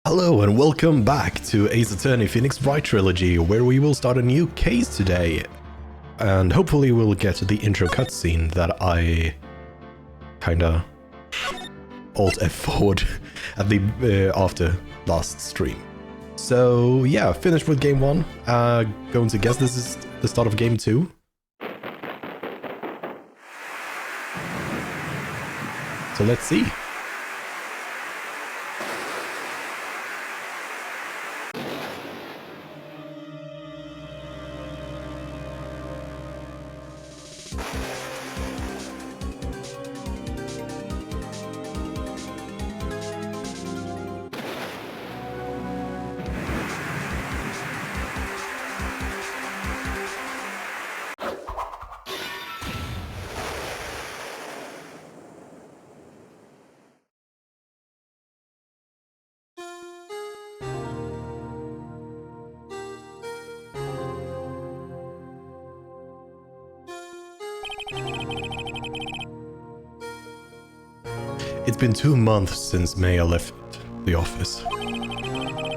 Hello and welcome back to Ace Attorney Phoenix Wright Trilogy, where we will start a new case today. And hopefully we'll get to the intro cutscene that I kinda Alt F forward at the after last stream. So yeah, finished with game 1. Going to guess this is the start of game 2. So let's see. It's been 2 months since Maya left the office.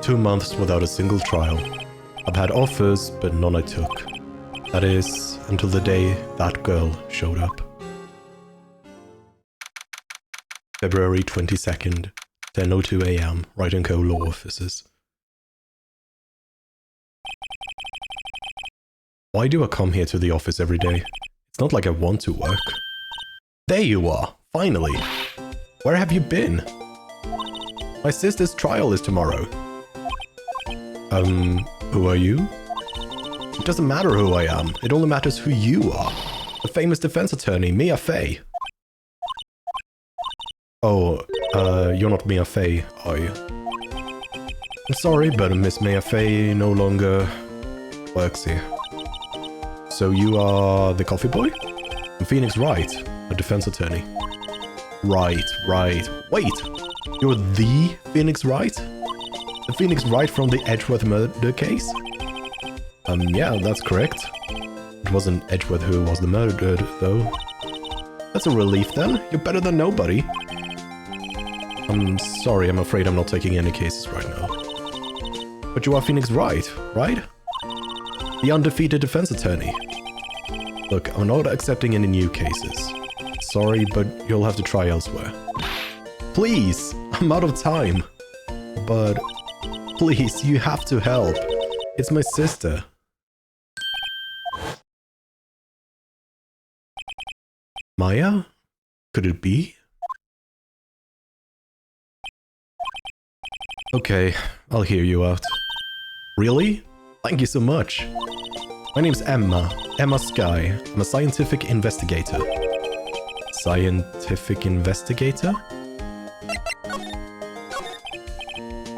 2 months without a single trial. I've had offers, but none I took. That is, until the day that girl showed up. February 22nd, 10:02 AM, Wright & Co. Law Offices. Why do I come here to the office every day? It's not like I want to work. There you are, finally! Where have you been? My sister's trial is tomorrow. Who are you? It doesn't matter who I am, it only matters who you are. The famous defense attorney, Mia Fey. Oh, you're not Mia Fey, are you? I'm sorry, but Miss Mia Fey no longer works here. So you are the coffee boy? I'm Phoenix Wright, a defense attorney. Right. Wait! You're the Phoenix Wright? The Phoenix Wright from the Edgeworth murder case? Yeah, that's correct. It wasn't Edgeworth who was the murderer, though. That's a relief then. You're better than nobody. I'm sorry, I'm afraid I'm not taking any cases right now. But you are Phoenix Wright, right? The undefeated defense attorney. Look, I'm not accepting any new cases. Sorry, but you'll have to try elsewhere. Please! I'm out of time. But please, you have to help. It's my sister. Maya? Could it be? Okay, I'll hear you out. Really? Thank you so much. My name's Emma. Emma Sky. I'm a scientific investigator. Scientific investigator?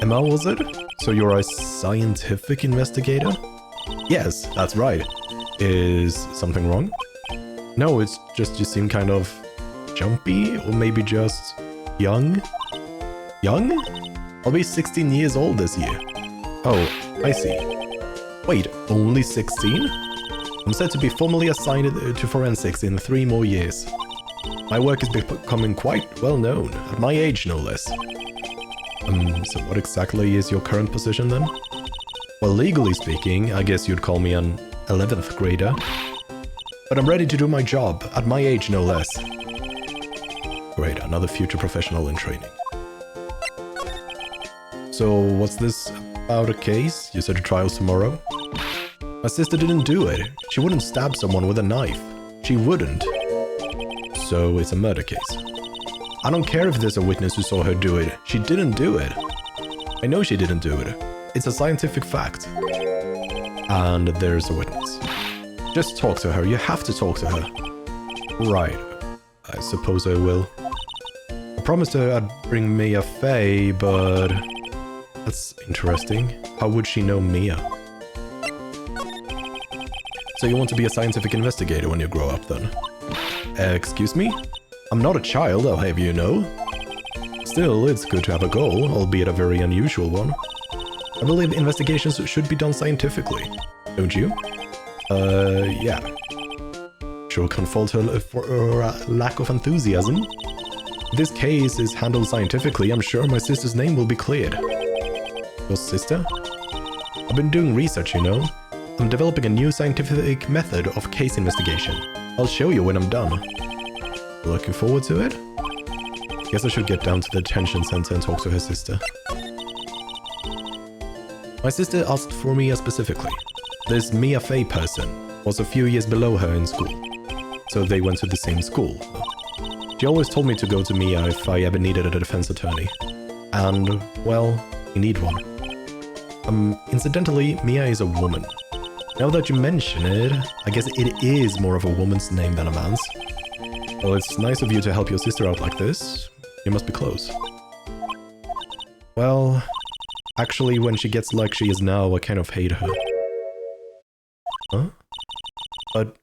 Emma, was it? So you're a scientific investigator? Yes, that's right. Is something wrong? No, it's just you seem kind of jumpy, or maybe just young? Young? I'll be 16 years old this year. Oh, I see. Wait, only 16? I'm set to be formally assigned to forensics in 3 more years. My work is becoming quite well known, at my age no less. So what exactly is your current position then? Well, legally speaking, I guess you'd call me an 11th grader. But I'm ready to do my job, at my age no less. Great, another future professional in training. So what's this about a case? You said a trial tomorrow? My sister didn't do it. She wouldn't stab someone with a knife. She wouldn't. So it's a murder case. I don't care if there's a witness who saw her do it. She didn't do it. I know she didn't do it. It's a scientific fact. And there's a witness. Just talk to her. You have to talk to her. Right. I suppose I will. I promised her I'd bring Mia Fey, but... That's interesting. How would she know Mia? So you want to be a scientific investigator when you grow up then? Excuse me? I'm not a child, I'll have you know. Still, it's good to have a goal, albeit a very unusual one. I believe investigations should be done scientifically, don't you? Yeah. Sure can't fault her for lack of enthusiasm. If this case is handled scientifically, I'm sure my sister's name will be cleared. Your sister? I've been doing research, you know. I'm developing a new scientific method of case investigation. I'll show you when I'm done. Looking forward to it? Guess I should get down to the detention center and talk to her sister. My sister asked for Mia specifically. This Mia Fey person was a few years below her in school, so they went to the same school. She always told me to go to Mia if I ever needed a defense attorney. And, well, you need one. Incidentally, Mia is a woman. Now that you mention it, I guess it is more of a woman's name than a man's. Well, it's nice of you to help your sister out like this. You must be close. Well, actually, when she gets like she is now, I kind of hate her. Huh? But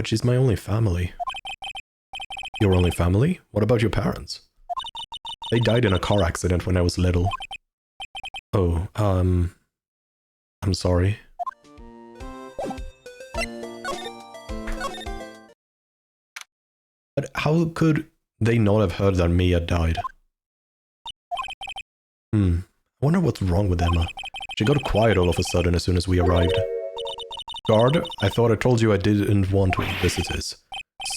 she's my only family. Your only family? What about your parents? They died in a car accident when I was little. Oh, I'm sorry. But how could they not have heard that Mia died? I wonder what's wrong with Emma. She got quiet all of a sudden as soon as we arrived. Guard, I thought I told you I didn't want visitors.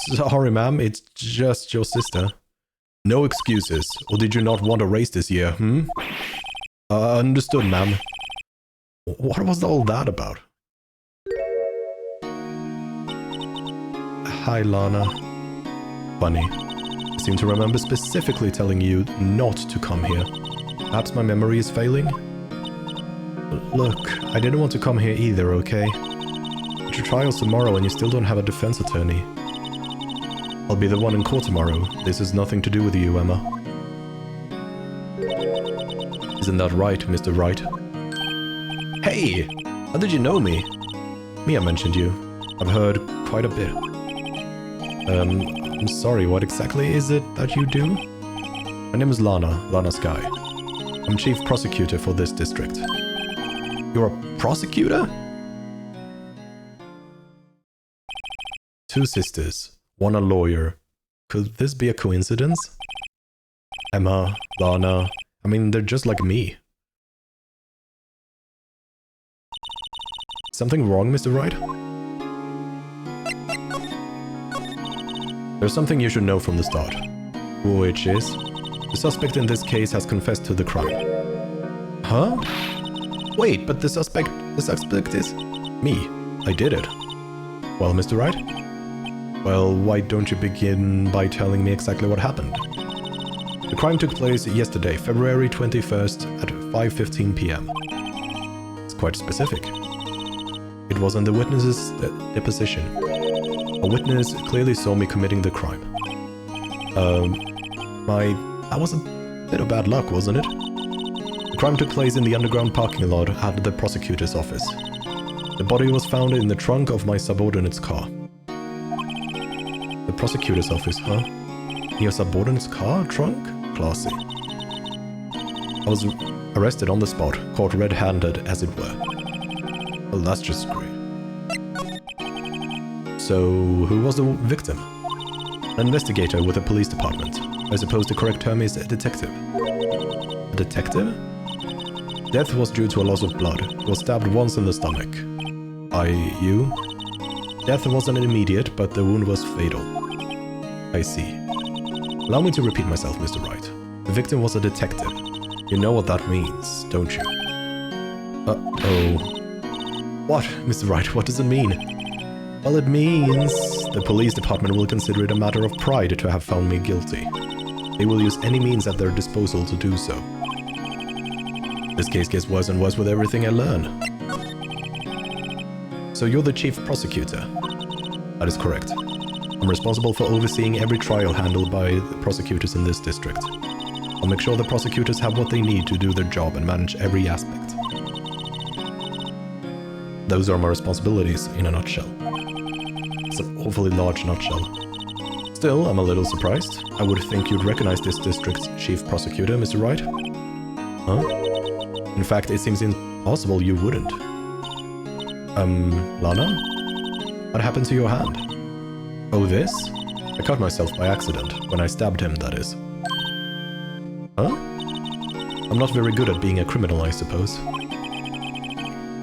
Sorry, ma'am, it's just your sister. No excuses. Or did you not want a race this year, Understood, ma'am. What was all that about? Hi, Lana. Funny. I seem to remember specifically telling you not to come here. Perhaps my memory is failing? Look, I didn't want to come here either, okay? But your trial's tomorrow and you still don't have a defense attorney. I'll be the one in court tomorrow. This has nothing to do with you, Emma. Isn't that right, Mr. Wright? Hey! How did you know me? Mia mentioned you. I've heard quite a bit. I'm sorry, what exactly is it that you do? My name is Lana Sky. I'm chief prosecutor for this district. You're a prosecutor? Two sisters, one a lawyer. Could this be a coincidence? Emma, Lana, I mean, they're just like me. Something wrong, Mr. Wright? There's something you should know from the start. Which is, the suspect in this case has confessed to the crime. Huh? Wait, but the suspect is me. I did it. Well, Mr. Wright? Well, why don't you begin by telling me exactly what happened? The crime took place yesterday, February 21st at 5:15 p.m. It's quite specific. It was in the witness's deposition. A witness clearly saw me committing the crime. That was a bit of bad luck, wasn't it? The crime took place in the underground parking lot at the prosecutor's office. The body was found in the trunk of my subordinate's car. The prosecutor's office, huh? Your subordinate's car trunk? Classy. I was arrested on the spot, caught red-handed, as it were. Well, that's just great. So, who was the victim? An investigator with the police department. I suppose the correct term is a detective. A detective? Death was due to a loss of blood. He was stabbed once in the stomach. By you? Death wasn't immediate, but the wound was fatal. I see. Allow me to repeat myself, Mr. Wright. The victim was a detective. You know what that means, don't you? Uh-oh. What, Mr. Wright, what does it mean? Well, it means the police department will consider it a matter of pride to have found me guilty. They will use any means at their disposal to do so. This case gets worse and worse with everything I learn. So you're the chief prosecutor? That is correct. I'm responsible for overseeing every trial handled by the prosecutors in this district. I'll make sure the prosecutors have what they need to do their job and manage every aspect. Those are my responsibilities in a nutshell. It's an awfully large nutshell. Still, I'm a little surprised. I would think you'd recognize this district's chief prosecutor, Mr. Wright. Huh? In fact, it seems impossible you wouldn't. Lana? What happened to your hand? Oh, this? I cut myself by accident, when I stabbed him, that is. Huh? I'm not very good at being a criminal, I suppose.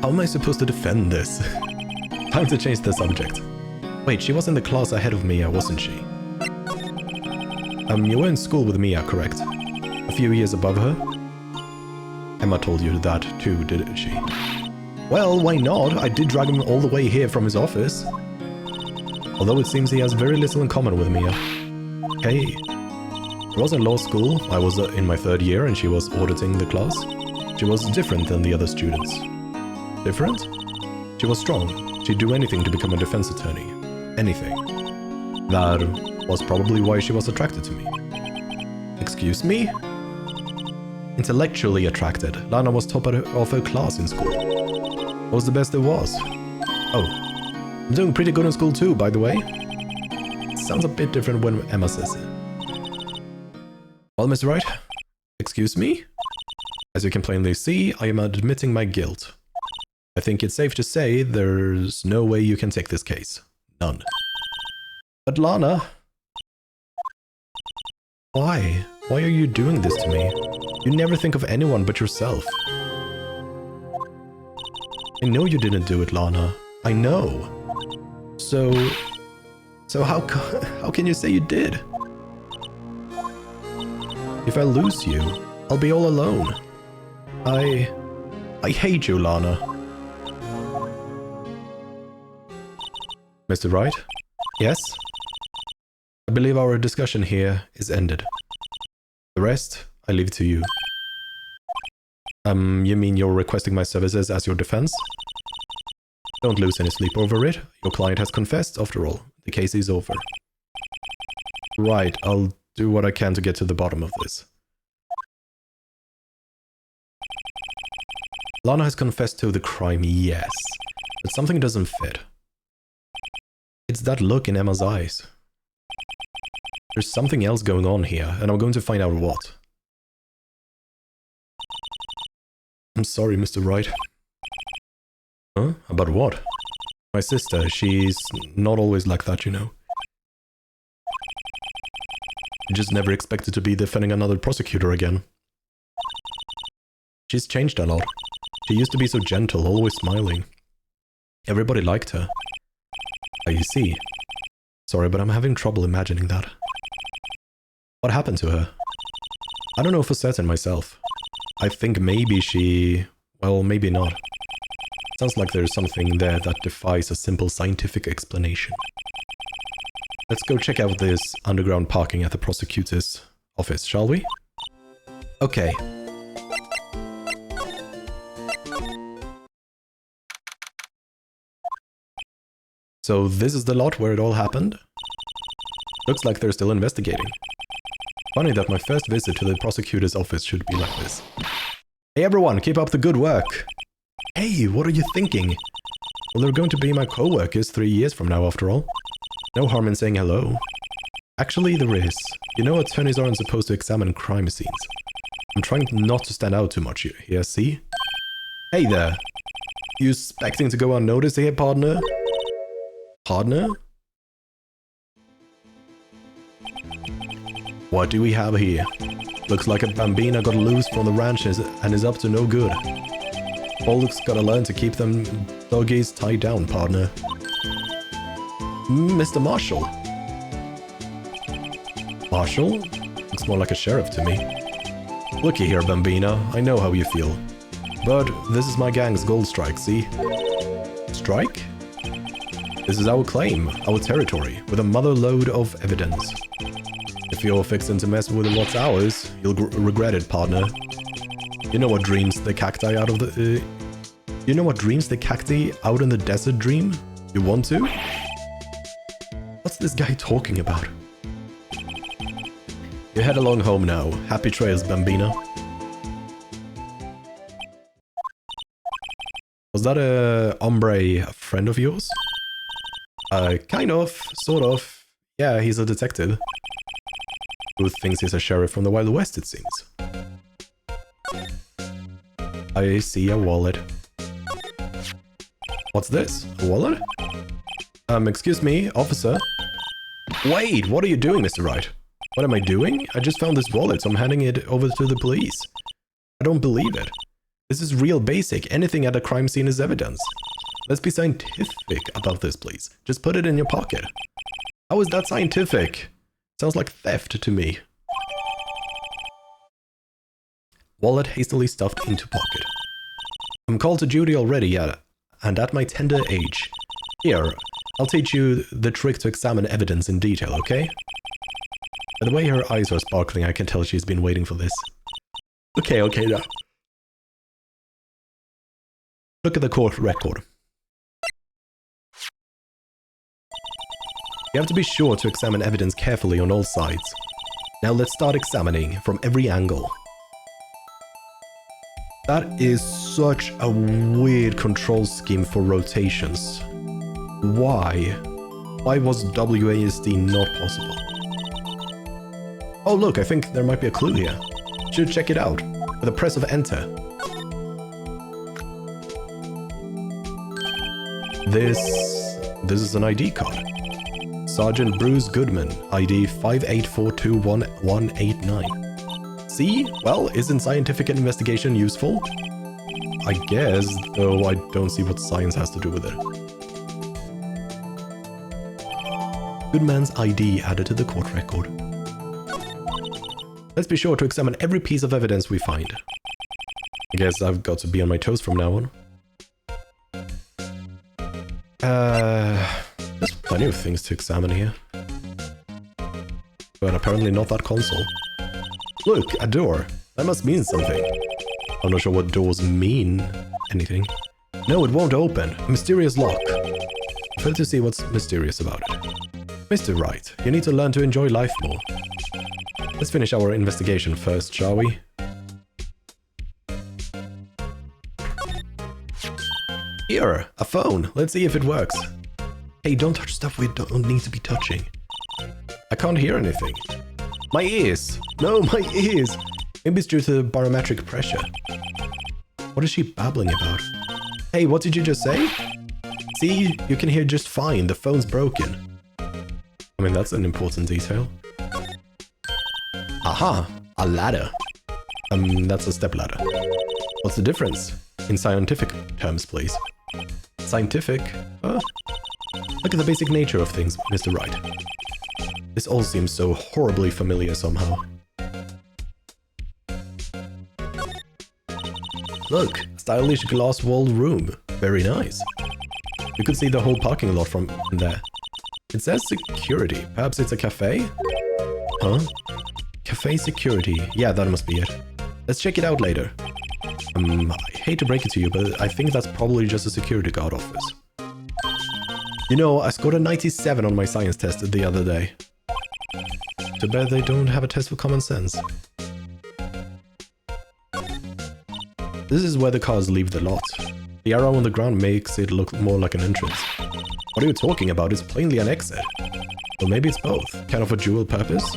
How am I supposed to defend this? Time to change the subject. Wait, she was in the class ahead of Mia, wasn't she? You were in school with Mia, correct? A few years above her? Emma told you that too, didn't she? Well, why not? I did drag him all the way here from his office. Although it seems he has very little in common with Mia. Hey. She was in law school, I was in my 3rd year and she was auditing the class. She was different than the other students. Different? She was strong. She'd do anything to become a defense attorney. Anything. That was probably why she was attracted to me. Excuse me? Intellectually attracted. Lana was top of her class in school. What was the best there was? Oh. I'm doing pretty good in school too, by the way. It sounds a bit different when Emma says it. Well, Mr. Wright? Excuse me? As you can plainly see, I am admitting my guilt. I think it's safe to say there's no way you can take this case. None. But Lana... Why? Why are you doing this to me? You never think of anyone but yourself. I know you didn't do it, Lana. I know. So how can you say you did? If I lose you, I'll be all alone. I hate you, Lana. Mr. Wright? Yes? I believe our discussion here is ended. The rest, I leave to you. You mean you're requesting my services as your defense? Don't lose any sleep over it. Your client has confessed, after all. The case is over. Right, I'll do what I can to get to the bottom of this. Lana has confessed to the crime, yes. But something doesn't fit. It's that look in Emma's eyes. There's something else going on here, and I'm going to find out what. I'm sorry, Mr. Wright. Huh? About what? My sister, she's not always like that, you know. I just never expected to be defending another prosecutor again. She's changed a lot. She used to be so gentle, always smiling. Everybody liked her. You see. Sorry, but I'm having trouble imagining that. What happened to her? I don't know for certain myself. I think maybe she... well, maybe not. Sounds like there's something there that defies a simple scientific explanation. Let's go check out this underground parking at the prosecutor's office, shall we? Okay. So this is the lot where it all happened? Looks like they're still investigating. Funny that my first visit to the prosecutor's office should be like this. Hey everyone, keep up the good work! Hey, what are you thinking? Well, they're going to be my co-workers 3 years from now after all. No harm in saying hello. Actually, there is. You know attorneys aren't supposed to examine crime scenes. I'm trying not to stand out too much here, see? Hey there! You expecting to go unnoticed here, partner? Partner? What do we have here? Looks like a bambina got loose from the ranch and is up to no good. Bullock's gotta learn to keep them doggies tied down, partner. Mr. Marshall. Marshall? Looks more like a sheriff to me. Looky here, bambina. I know how you feel. But this is my gang's gold strike, see? Strike? This is our claim, our territory, with a mother load of evidence. If you're fixing to mess with what's ours, you'll regret it, partner. You know what dreams the cacti out of the... you know what dreams the cacti out in the desert dream? You want to? What's this guy talking about? You head along home now. Happy trails, bambina. Was that a hombre friend of yours? Kind of, sort of. Yeah, he's a detective. Who thinks he's a sheriff from the Wild West, it seems. I see a wallet. What's this? A wallet? Excuse me, officer. Wait, what are you doing, Mr. Wright? What am I doing? I just found this wallet, so I'm handing it over to the police. I don't believe it. This is real basic. Anything at a crime scene is evidence. Let's be scientific about this, please. Just put it in your pocket. How is that scientific? Sounds like theft to me. Wallet hastily stuffed into pocket. I'm called to duty already, yeah, and at my tender age. Here, I'll teach you the trick to examine evidence in detail, okay? By the way her eyes are sparkling, I can tell she's been waiting for this. Okay, now. Look at the court record. You have to be sure to examine evidence carefully on all sides. Now let's start examining from every angle. That is such a weird control scheme for rotations. Why? Why was WASD not possible? Oh look, I think there might be a clue here. Should check it out with a press of enter. This is an ID card. Sergeant Bruce Goodman, ID 584211189. See? Well, isn't scientific investigation useful? I guess, though I don't see what science has to do with it. Goodman's ID added to the court record. Let's be sure to examine every piece of evidence we find. I guess I've got to be on my toes from now on. There's plenty of things to examine here. But apparently not that console. Look, a door. That must mean something. I'm not sure what doors mean anything. No, it won't open. A mysterious lock. I fail to see what's mysterious about it. Mr. Wright, you need to learn to enjoy life more. Let's finish our investigation first, shall we? Here, a phone. Let's see if it works. Hey, don't touch stuff we don't need to be touching. I can't hear anything. My ears! No, my ears! Maybe it's due to barometric pressure. What is she babbling about? Hey, what did you just say? See, you can hear just fine. The phone's broken. I mean, that's an important detail. Aha! A ladder. That's a step ladder. What's the difference? In scientific terms, please. Scientific? Look at the basic nature of things, Mr. Wright. This all seems so horribly familiar somehow. Look, a stylish glass-walled room. Very nice. You could see the whole parking lot from there. It says security. Perhaps it's a cafe? Huh? Cafe security. Yeah, that must be it. Let's check it out later. I hate to break it to you, but I think that's probably just a security guard office. You know, I scored a 97 on my science test the other day. Too bad they don't have a test for common sense. This is where the cars leave the lot. The arrow on the ground makes it look more like an entrance. What are you talking about? It's plainly an exit. Well, maybe it's both. Kind of for dual purpose?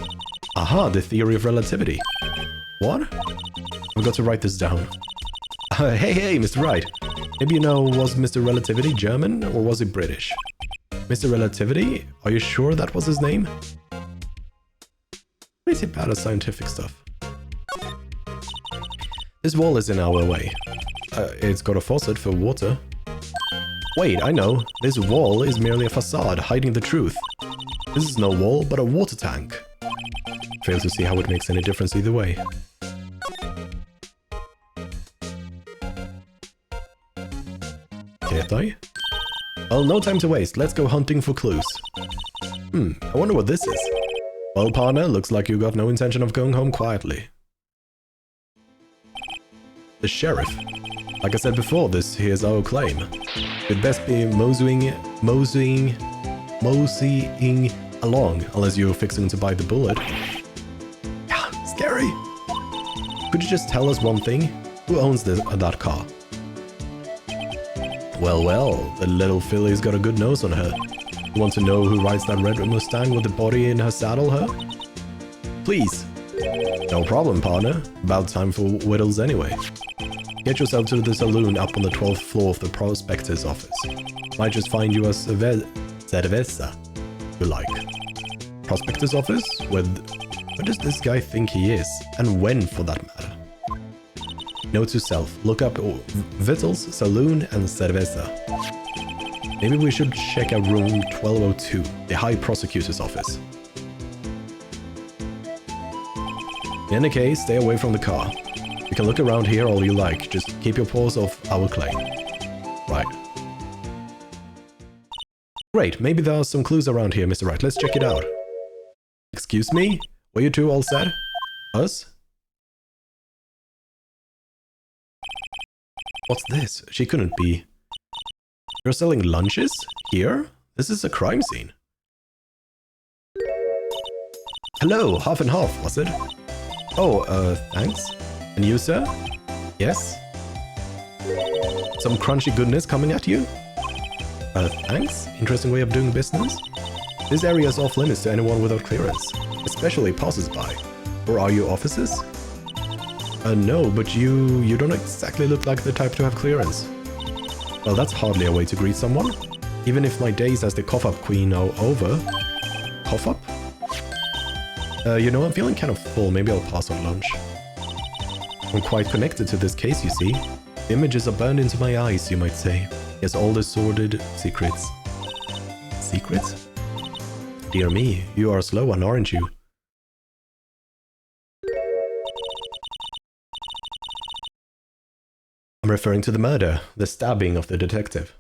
Aha, the theory of relativity. What? I've got to write this down. Hey, Mr. Wright. Maybe you know, was Mr. Relativity German or was he British? Mr. Relativity? Are you sure that was his name? Pretty bad at scientific stuff. This wall is in our way. It's got a faucet for water. Wait, I know. This wall is merely a facade hiding the truth. This is no wall, but a water tank. Fail to see how it makes any difference either way. Can't I? Well, no time to waste. Let's go hunting for clues. I wonder what this is. Well, partner, looks like you got no intention of going home quietly. The sheriff. Like I said before, this here's our claim. You'd best be moseying along, unless you're fixing to bite the bullet. Yeah, scary. Could you just tell us one thing? Who owns that car? Well, the little filly's got a good nose on her. You want to know who rides that red Mustang with the body in her saddle, huh? Please. No problem, partner. About time for whittles anyway. Get yourself to the saloon up on the 12th floor of the prospector's office. Might just find you a cerveza, you like. Prospector's office? Where does this guy think he is? And when, for that matter? Note to self, look up Vittles, Saloon, and Cerveza. Maybe we should check out room 1202, the High Prosecutor's office. In any case, stay away from the car. You can look around here all you like, just keep your paws off our claim. Right. Great, maybe there are some clues around here, Mr. Wright. Let's check it out. Excuse me? Were you two all set? Us? What's this? She couldn't be. You're selling lunches? Here? This is a crime scene. Hello, half and half, was it? Oh, thanks. And you, sir? Yes? Some crunchy goodness coming at you? Thanks. Interesting way of doing business. This area is off limits to anyone without clearance, especially passers-by. Or are you officers? No, but you don't exactly look like the type to have clearance. Well, that's hardly a way to greet someone. Even if my days as the cough-up queen are over. Cough-up? You know, I'm feeling kind of full. Maybe I'll pass on lunch. I'm quite connected to this case, you see. The images are burned into my eyes, you might say. Yes, all the sordid secrets. Secrets? Dear me, you are a slow one, aren't you? I'm referring to the murder, the stabbing of the detective.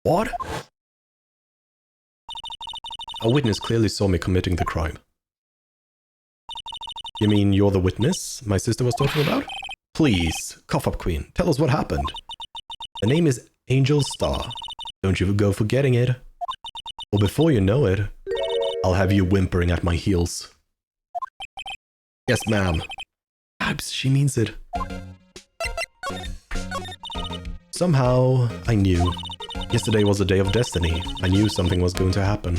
What? A witness clearly saw me committing the crime. You mean you're the witness my sister was talking about? Please, cough up queen, tell us what happened. The name is Angel Star. Don't you go forgetting it. Or before you know it, I'll have you whimpering at my heels. Yes, ma'am. Perhaps she means it. Somehow, I knew. Yesterday was a day of destiny. I knew something was going to happen.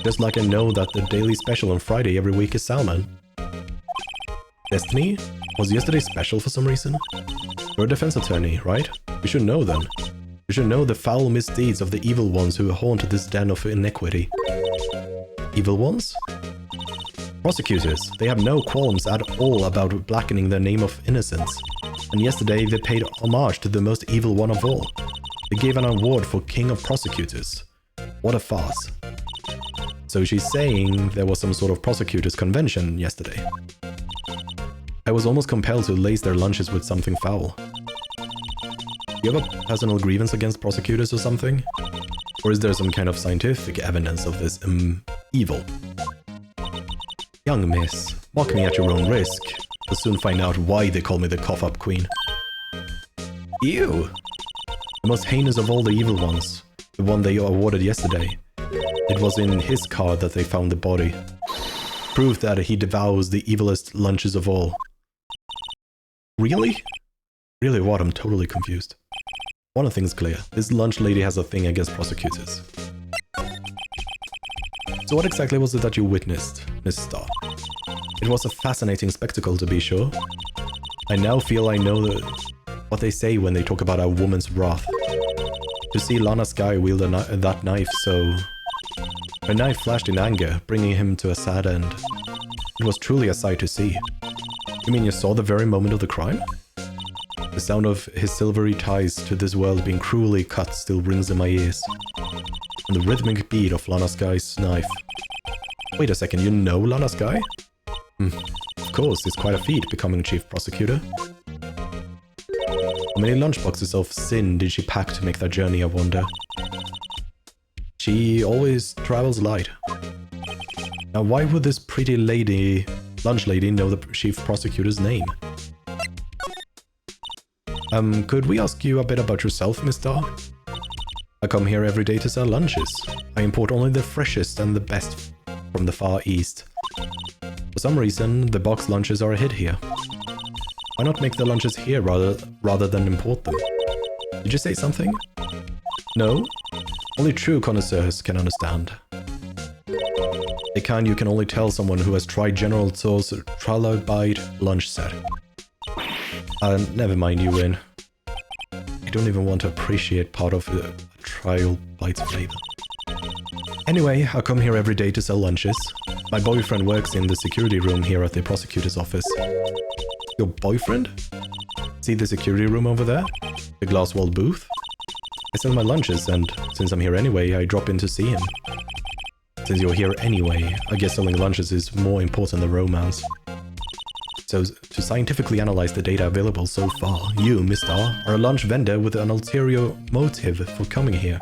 Just like I know that the daily special on Friday every week is salmon. Destiny? Was yesterday special for some reason? You're a defense attorney, right? You should know then. You should know the foul misdeeds of the evil ones who haunt this den of iniquity. Evil ones? Prosecutors. They have no qualms at all about blackening their name of innocence. And yesterday they paid homage to the most evil one of all. They gave an award for King of Prosecutors. What a farce. So she's saying there was some sort of prosecutors convention yesterday. I was almost compelled to lace their lunches with something foul. Do you have a personal grievance against prosecutors or something? Or is there some kind of scientific evidence of this, evil? Young miss, mock me at your own risk. You'll soon find out why they call me the cough-up queen. Ew! The most heinous of all the evil ones. The one they awarded yesterday. It was in his car that they found the body. Proof that he devours the evilest lunches of all. Really? Really what? I'm totally confused. One thing's clear. This lunch lady has a thing against prosecutors. So what exactly was it that you witnessed, Miss Starr? It was a fascinating spectacle, to be sure. I now feel I know what they say when they talk about a woman's wrath. To see Lana Skye wield that knife so... Her knife flashed in anger, bringing him to a sad end. It was truly a sight to see. You mean you saw the very moment of the crime? The sound of his silvery ties to this world being cruelly cut still rings in my ears. And the rhythmic beat of Lana Skye's knife. Wait a second, you know Lana Skye? Of course, it's quite a feat becoming chief prosecutor. How many lunchboxes of sin did she pack to make that journey, I wonder? She always travels light. Now why would this pretty lady, lunch lady, know the chief prosecutor's name? Could we ask you a bit about yourself, Miss Starr? I come here every day to sell lunches. I import only the freshest and the best from the Far East. For some reason, the box lunches are a hit here. Why not make the lunches here rather than import them? Did you say something? No? Only true connoisseurs can understand. The kind you can only tell someone who has tried General Tso's Trilogy lunch set. Never mind, you win. I don't even want to appreciate part of the trial bite's flavor. Anyway, I come here every day to sell lunches. My boyfriend works in the security room here at the prosecutor's office. Your boyfriend? See the security room over there? The glass-walled booth? I sell my lunches, and since I'm here anyway, I drop in to see him. Since you're here anyway, I guess selling lunches is more important than romance. So, to scientifically analyze the data available so far, you, Mr. R, are a lunch vendor with an ulterior motive for coming here.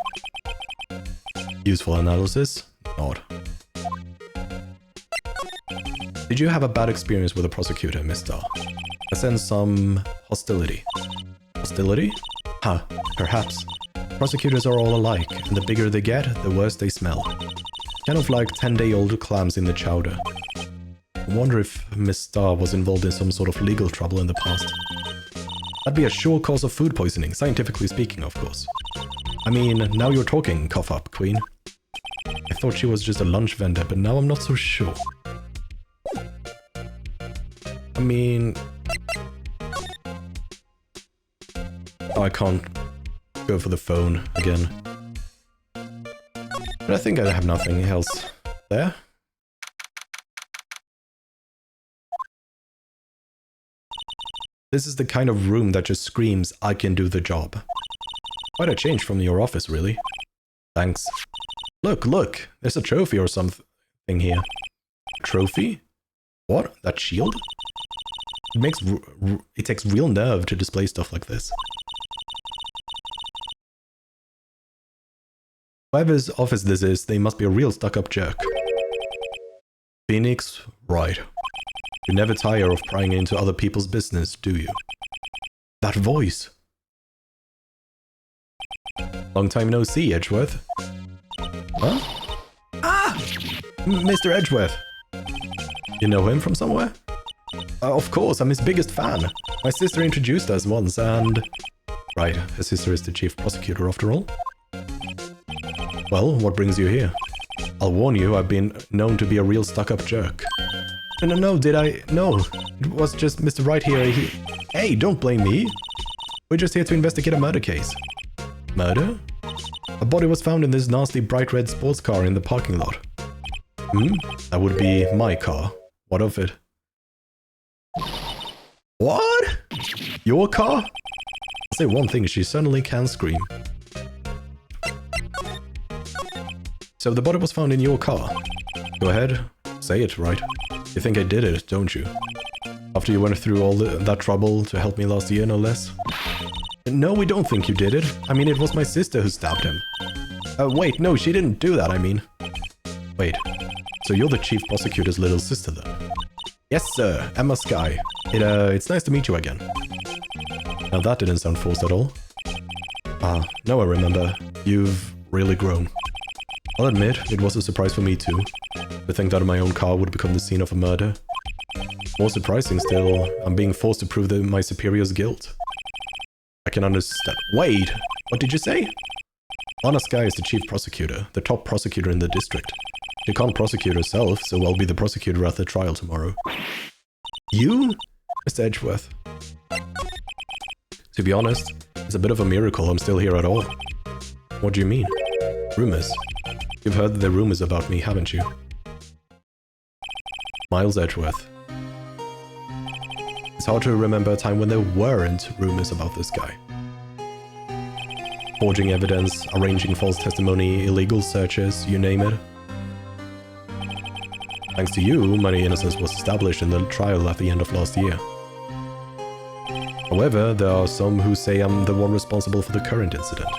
Useful analysis? Odd. Did you have a bad experience with the prosecutor, Mr. R? I sense some hostility. Hostility? Huh, perhaps. Prosecutors are all alike, and the bigger they get, the worse they smell. Kind of like 10-day-old clams in the chowder. I wonder if Miss Star was involved in some sort of legal trouble in the past. That'd be a sure cause of food poisoning, scientifically speaking, of course. I mean, now you're talking, cough up, Queen. I thought she was just a lunch vendor, but now I'm not so sure. I mean... Oh, I can't go for the phone again. But I think I have nothing else there. This is the kind of room that just screams, I can do the job. Quite a change from your office, really. Thanks. Look, there's a trophy or something here. Trophy? What? That shield? It takes real nerve to display stuff like this. Whoever's office this is, they must be a real stuck-up jerk. Phoenix, Wright. You never tire of prying into other people's business, do you? That voice. Long time no see, Edgeworth. Huh? Ah! Mr. Edgeworth. You know him from somewhere? Of course, I'm his biggest fan. My sister introduced us once and... Right, her sister is the chief prosecutor after all. Well, what brings you here? I'll warn you, I've been known to be a real stuck-up jerk. No, did I? No, it was just Mr. Wright here. Hey, don't blame me. We're just here to investigate a murder case. Murder? A body was found in this nasty bright red sports car in the parking lot. That would be my car. What of it? What? Your car? I'll say one thing, she certainly can scream. So the body was found in your car. Go ahead, say it, right? You think I did it, don't you? After you went through all that trouble to help me last year, no less? No, we don't think you did it. I mean, it was my sister who stabbed him. Wait, no, she didn't do that, I mean. Wait, so you're the chief prosecutor's little sister then? Yes, sir, Emma Skye. It's nice to meet you again. Now that didn't sound forced at all. Ah, now I remember. You've really grown. I'll admit, it was a surprise for me too, to think that my own car would become the scene of a murder. More surprising still, I'm being forced to prove my superior's guilt. I can understand— Wait! What did you say? Anna Skye is the chief prosecutor, the top prosecutor in the district. She can't prosecute herself, so I'll be the prosecutor at the trial tomorrow. You? Mr. Edgeworth. To be honest, it's a bit of a miracle I'm still here at all. What do you mean? Rumors. You've heard the rumors about me, haven't you? Miles Edgeworth. It's hard to remember a time when there weren't rumors about this guy. Forging evidence, arranging false testimony, illegal searches, you name it. Thanks to you, my innocence was established in the trial at the end of last year. However, there are some who say I'm the one responsible for the current incident.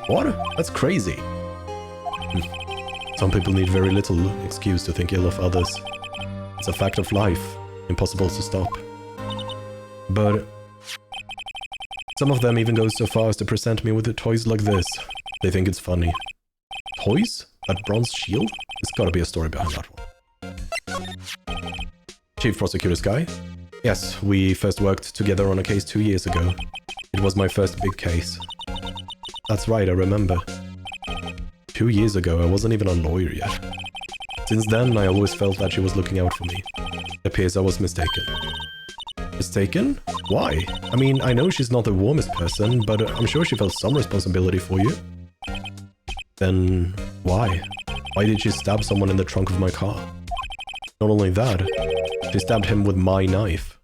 What? That's crazy. Some people need very little excuse to think ill of others. It's a fact of life, impossible to stop. But some of them even go so far as to present me with toys like this. They think it's funny. Toys? That bronze shield? There's gotta be a story behind that one. Chief Prosecutor Skye? Yes, we first worked together on a case 2 years ago. It was my first big case. That's right, I remember. 2 years ago, I wasn't even a lawyer yet. Since then, I always felt that she was looking out for me. It appears I was mistaken. Mistaken? Why? I mean, I know she's not the warmest person, but I'm sure she felt some responsibility for you. Then, why? Why did she stab someone in the trunk of my car? Not only that, she stabbed him with my knife.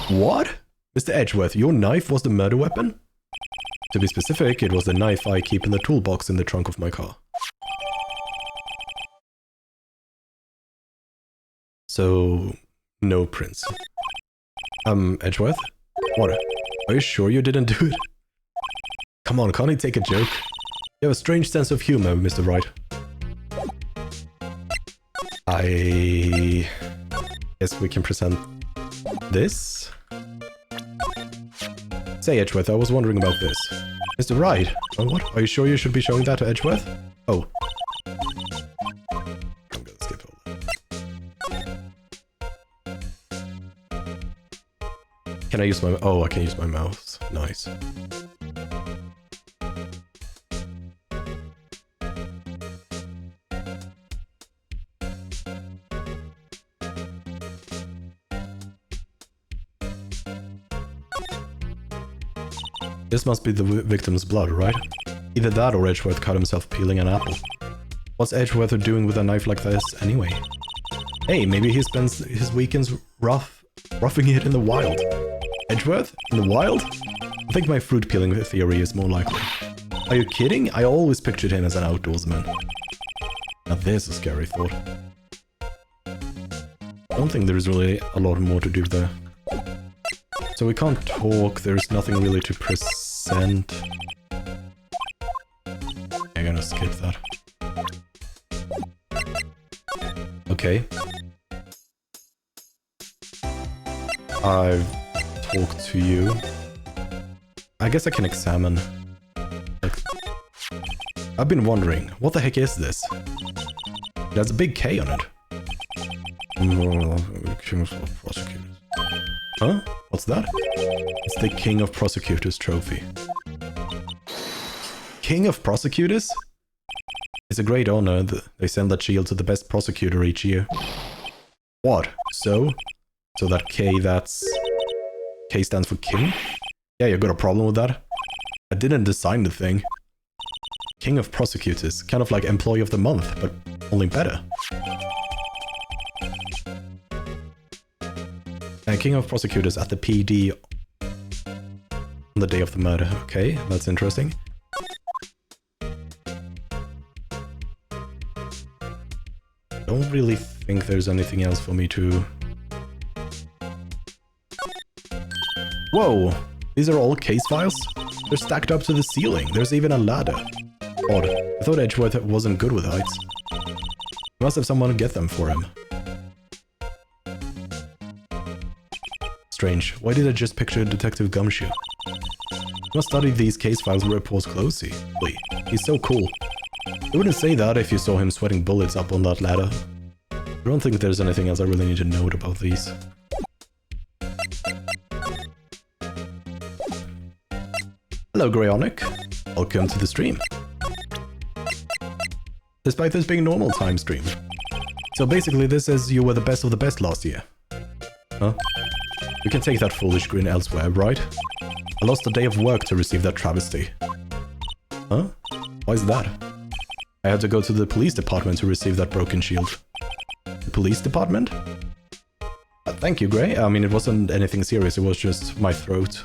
What? Mr. Edgeworth, your knife was the murder weapon? To be specific, it was the knife I keep in the toolbox in the trunk of my car. So, no, Prince. Edgeworth? What? Are you sure you didn't do it? Come on, can't he take a joke? You have a strange sense of humor, Mr. Wright. I guess we can present this. Say, Edgeworth, I was wondering about this. Mr. Wright? Oh, what? Are you sure you should be showing that to Edgeworth? Oh. I'm gonna skip all that. Can I use my... Oh, I can use my mouse. Nice. This must be the victim's blood, right? Either that or Edgeworth cut himself peeling an apple. What's Edgeworth doing with a knife like this anyway? Hey, maybe he spends his weekends roughing it in the wild. Edgeworth? In the wild? I think my fruit peeling theory is more likely. Are you kidding? I always pictured him as an outdoorsman. Now there's a scary thought. I don't think there's really a lot more to do there. So we can't talk, there's nothing really to present. I'm gonna skip that. Okay. I've talked to you. I guess I can examine. I've been wondering, what the heck is this? There's a big K on it. Huh? What's that? It's the King of Prosecutors trophy. King of Prosecutors? It's a great honor. They send that shield to the best prosecutor each year. What? So? So that K, that's... K stands for King? Yeah, you got a problem with that? I didn't design the thing. King of Prosecutors. Kind of like Employee of the Month, but only better. King of Prosecutors at the PD on the day of the murder. Okay, that's interesting. Don't really think there's anything else for me to... Whoa! These are all case files? They're stacked up to the ceiling. There's even a ladder. Odd. I thought Edgeworth wasn't good with heights. You must have someone get them for him. Strange. Why did I just picture Detective Gumshoe? You must study these case files and reports closely. He's so cool. You wouldn't say that if you saw him sweating bullets up on that ladder. I don't think there's anything else I really need to note about these. Hello, Greyonic. Welcome to the stream. Despite this being a normal time stream. So basically this says you were the best of the best last year. Huh? You can take that foolish grin elsewhere, right? I lost a day of work to receive that travesty. Huh? Why is that? I had to go to the police department to receive that broken shield. The police department? Thank you, Grey. I mean, it wasn't anything serious, it was just my throat.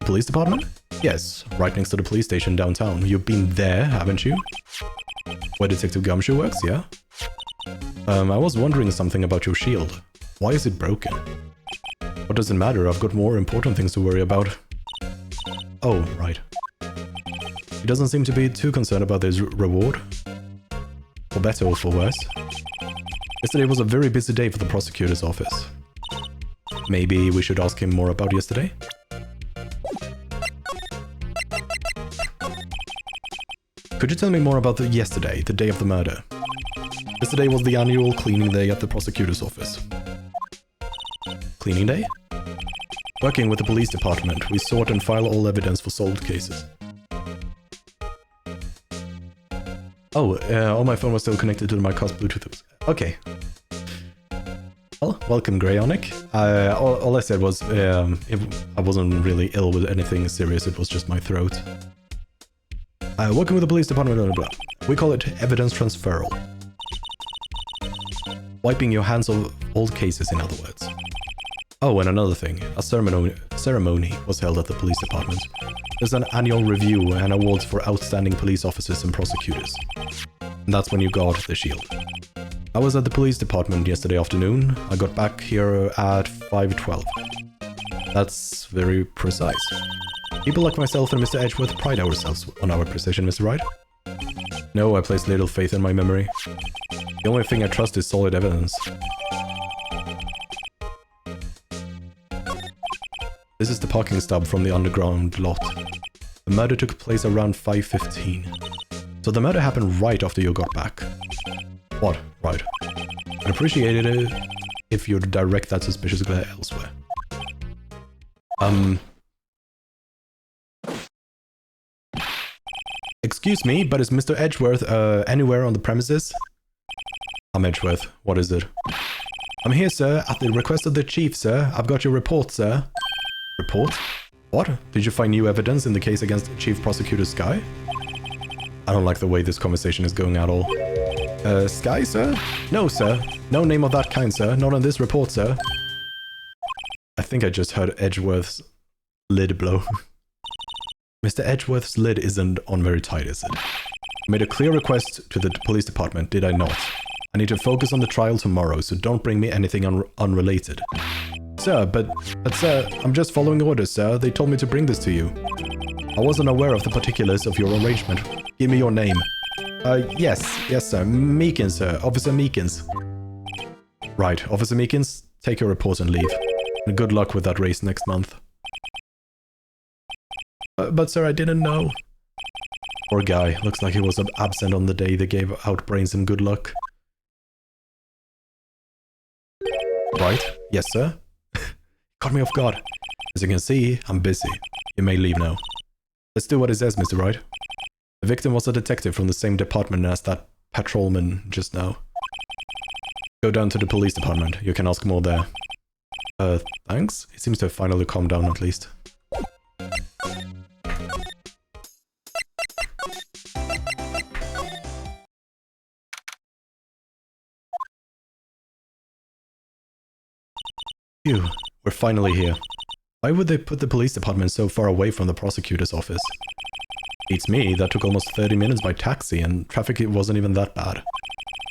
Police department? Yes, right next to the police station downtown. You've been there, haven't you? Where Detective Gumshoe works, yeah? I was wondering something about your shield. Why is it broken? What does it matter? I've got more important things to worry about. Oh, right. He doesn't seem to be too concerned about his reward. For better or for worse. Yesterday was a very busy day for the prosecutor's office. Maybe we should ask him more about yesterday? Could you tell me more about yesterday, the day of the murder? Yesterday was the annual cleaning day at the prosecutor's office. Cleaning day? Working with the police department, we sort and file all evidence for solved cases. Oh, all my phone was still connected to my car's Bluetooth. Okay. Well, welcome, Greyonic. All I said was, I wasn't really ill with anything serious, it was just my throat. Working with the police department, blah, blah, blah. We call it evidence transferal. Wiping your hands of old cases, in other words. Oh, and another thing. A ceremony was held at the police department. There's an annual review and awards for outstanding police officers and prosecutors. And that's when you got the shield. I was at the police department yesterday afternoon. I got back here at 5:12. That's very precise. People like myself and Mr. Edgeworth pride ourselves on our precision, Mr. Wright. No, I place little faith in my memory. The only thing I trust is solid evidence. This is the parking stub from the underground lot. The murder took place around 5:15. So the murder happened right after you got back. What? Right. I'd appreciate it if you'd direct that suspicious glare elsewhere. Excuse me, but is Mr. Edgeworth, anywhere on the premises? I'm Edgeworth. What is it? I'm here, sir, at the request of the chief, sir. I've got your report, sir. Report? What? Did you find new evidence in the case against Chief Prosecutor Sky? I don't like the way this conversation is going at all. Sky, sir? No, sir. No name of that kind, sir. Not on this report, sir. I think I just heard Edgeworth's lid blow. Mr. Edgeworth's lid isn't on very tight, is it? I made a clear request to the police department, did I not? I need to focus on the trial tomorrow, so don't bring me anything unrelated. Sir, but sir, I'm just following orders, sir. They told me to bring this to you. I wasn't aware of the particulars of your arrangement. Give me your name. Yes, sir. Meekins, sir. Officer Meekins. Right, Officer Meekins, take your report and leave. And good luck with that race next month. But sir, I didn't know. Poor guy. Looks like he was absent on the day they gave out brains and good luck. Right. Yes, sir. Caught me off guard. As you can see, I'm busy. You may leave now. Let's do what it says, Mr. Wright. The victim was a detective from the same department as that patrolman just now. Go down to the police department. You can ask more there. Thanks? He seems to have finally calmed down at least. Phew, we're finally here. Why would they put the police department so far away from the prosecutor's office? Beats me, that took almost 30 minutes by taxi and traffic wasn't even that bad.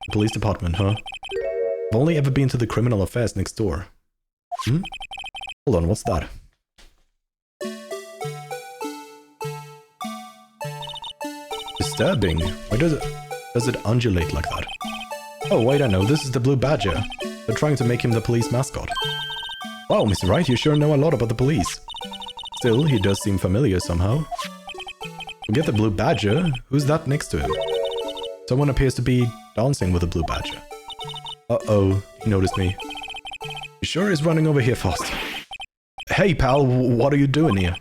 The police department, huh? I've only ever been to the criminal affairs next door. Hold on, what's that? Disturbing. Why does it undulate like that? Oh, wait, I know, this is the Blue Badger. They're trying to make him the police mascot. Wow, Mr. Wright, you sure know a lot about the police. Still, he does seem familiar somehow. Forget the Blue Badger. Who's that next to him? Someone appears to be dancing with the Blue Badger. Uh-oh, he noticed me. He sure is running over here fast. Hey, pal, what are you doing here?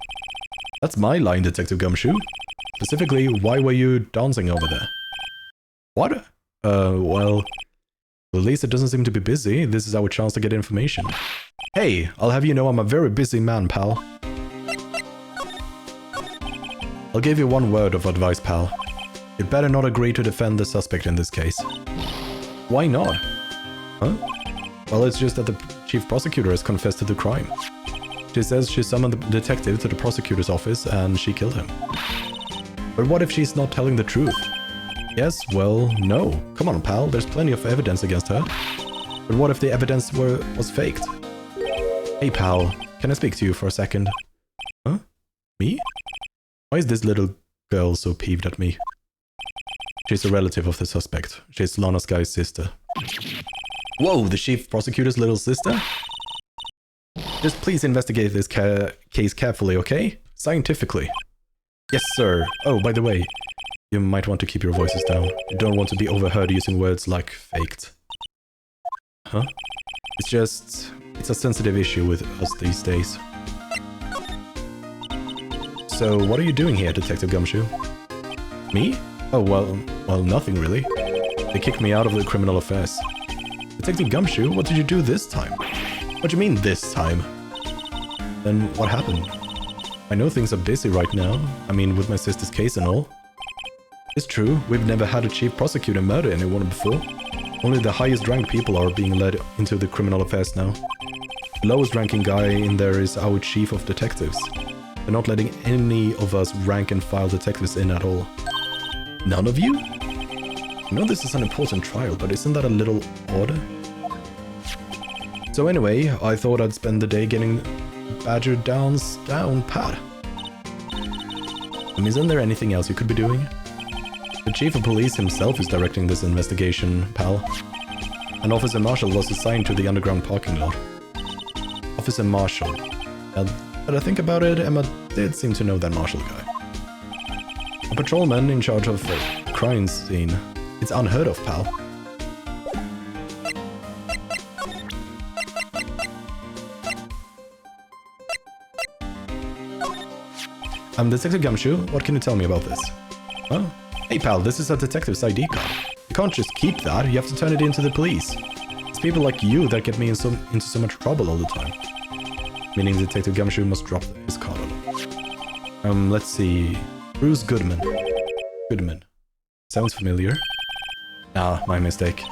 That's my line, Detective Gumshoe. Specifically, why were you dancing over there? What? Well, at least it doesn't seem to be busy. This is our chance to get information. Hey, I'll have you know I'm a very busy man, pal. I'll give you one word of advice, pal. You'd better not agree to defend the suspect in this case. Why not? Huh? Well, it's just that the chief prosecutor has confessed to the crime. She says she summoned the detective to the prosecutor's office and she killed him. But what if she's not telling the truth? Yes, well, no. Come on, pal, there's plenty of evidence against her. But what if the evidence was faked? Hey, pal, can I speak to you for a second? Huh? Me? Why is this little girl so peeved at me? She's a relative of the suspect. She's Lana Sky's sister. Whoa, the chief prosecutor's little sister? Just please investigate this case carefully, okay? Scientifically. Yes, sir. Oh, by the way, you might want to keep your voices down. You don't want to be overheard using words like faked. Huh? It's a sensitive issue with us these days. So, what are you doing here, Detective Gumshoe? Me? Oh, well, nothing really. They kicked me out of the criminal affairs. Detective Gumshoe, what did you do this time? What do you mean, this time? Then what happened? I know things are busy right now. I mean, with my sister's case and all. It's true, we've never had a chief prosecutor murder anyone before. Only the highest ranked people are being led into the criminal affairs now. At The lowest ranking guy in there is our chief of detectives. They're not letting any of us rank and file detectives in at all. None of you? I know this is an important trial, but isn't that a little odd? So anyway, I thought I'd spend the day getting badgered down pat. Isn't there anything else you could be doing? The chief of police himself is directing this investigation, pal. An officer marshal was assigned to the underground parking lot. Officer Marshall. Now that I think about it, Emma did seem to know that Marshall guy. A patrolman in charge of the crime scene. It's unheard of, pal. I'm Detective Gumshoe. What can you tell me about this? Oh, hey pal, this is a detective's ID card. You can't just keep that, you have to turn it in to the police. It's people like you that get me into so much trouble all the time. Meaning Detective Gumshoe must drop his card. Let's see. Bruce Goodman. Goodman. Sounds familiar. Ah, my mistake.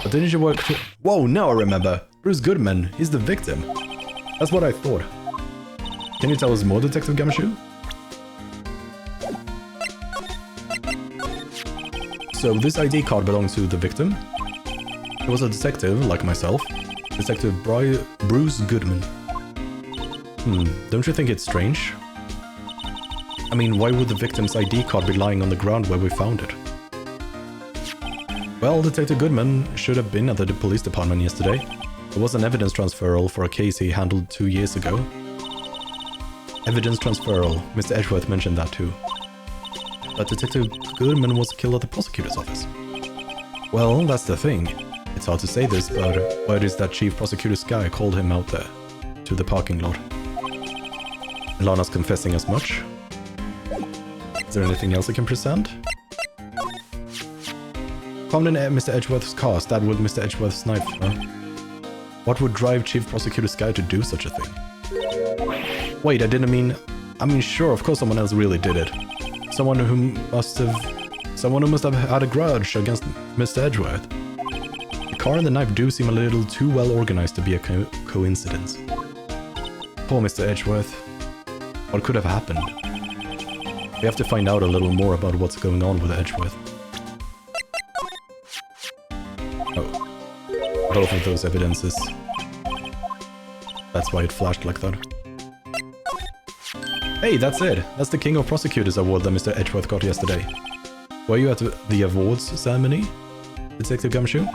But didn't you work for... Whoa, now I remember. Bruce Goodman, he's the victim. That's what I thought. Can you tell us more, Detective Gumshoe? So this ID card belongs to the victim. He was a detective, like myself. Detective Bruce Goodman. Don't you think it's strange? I mean, why would the victim's ID card be lying on the ground where we found it? Well, Detective Goodman should have been at the police department yesterday. There was an evidence transferal for a case he handled 2 years ago. Evidence transferal. Mr. Edgeworth mentioned that too. But Detective Goodman was killed at the prosecutor's office. Well, that's the thing. It's hard to say this, but word is that Chief Prosecutor's guy called him out there, to the parking lot. Lana's confessing as much. Is there anything else I can present? Found in Mr. Edgeworth's car, stabbed with Mr. Edgeworth's knife, huh? What would drive Chief Prosecutor's guy to do such a thing? Wait, I didn't mean... I mean, sure, of course someone else really did it. Someone who must have had a grudge against Mr. Edgeworth. The car and the knife do seem a little too well organized to be a coincidence. Poor Mr. Edgeworth. What could have happened? We have to find out a little more about what's going on with Edgeworth. Oh. Both of those evidences. That's why it flashed like that. Hey, that's it! That's the King of Prosecutors award that Mr. Edgeworth got yesterday. Were you at the awards ceremony, Detective Gumshoe?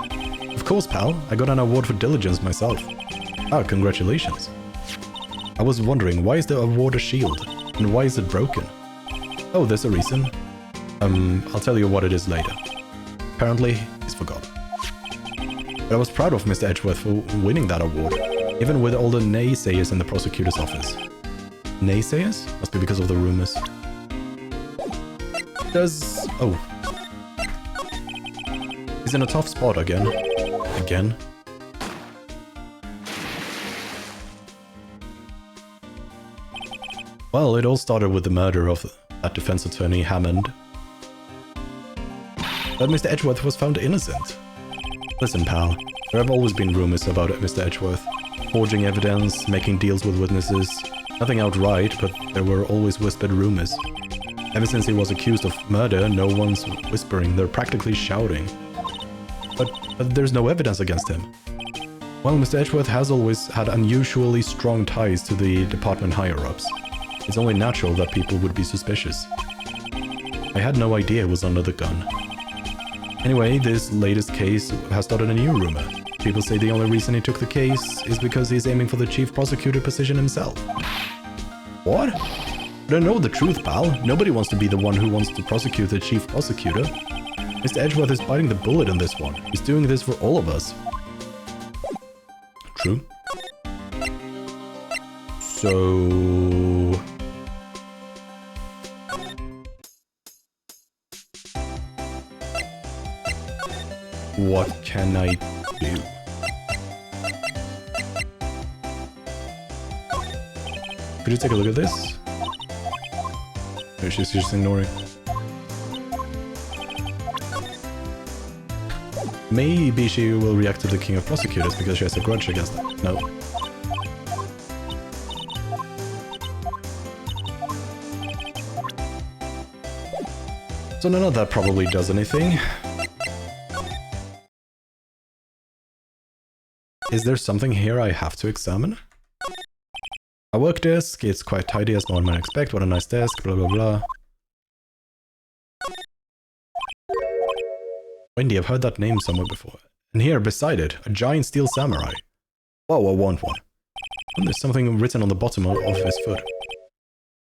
Of course, pal. I got an award for diligence myself. Ah, congratulations. I was wondering, why is the award a shield? And why is it broken? Oh, there's a reason. I'll tell you what it is later. Apparently, he's forgot. But I was proud of Mr. Edgeworth for winning that award, even with all the naysayers in the prosecutor's office. Naysayers? Must be because of the rumors. Oh. He's in a tough spot again. Again. Well, it all started with the murder of that defense attorney Hammond. But Mr. Edgeworth was found innocent. Listen, pal. There have always been rumors about Mr. Edgeworth. Forging evidence, making deals with witnesses. Nothing outright, but there were always whispered rumors. Ever since he was accused of murder, no one's whispering, they're practically shouting. But there's no evidence against him. Well, Mr. Edgeworth has always had unusually strong ties to the department higher-ups. It's only natural that people would be suspicious. I had no idea it was under the gun. Anyway, this latest case has started a new rumor. People say the only reason he took the case is because he's aiming for the chief prosecutor position himself. What? But I know the truth, pal. Nobody wants to be the one who wants to prosecute the chief prosecutor. Mr. Edgeworth is biting the bullet on this one. He's doing this for all of us. True. So... what can I do? Could you take a look at this? Or she's just ignoring. Maybe she will react to the King of Prosecutors because she has a grudge against him. No. So none of that probably does anything. Is there something here I have to examine? A work desk, it's quite tidy as one might expect, what a nice desk, blah blah blah. Wendy, I've heard that name somewhere before. And here, beside it, a giant steel samurai. Whoa, I want one. And there's something written on the bottom of his foot.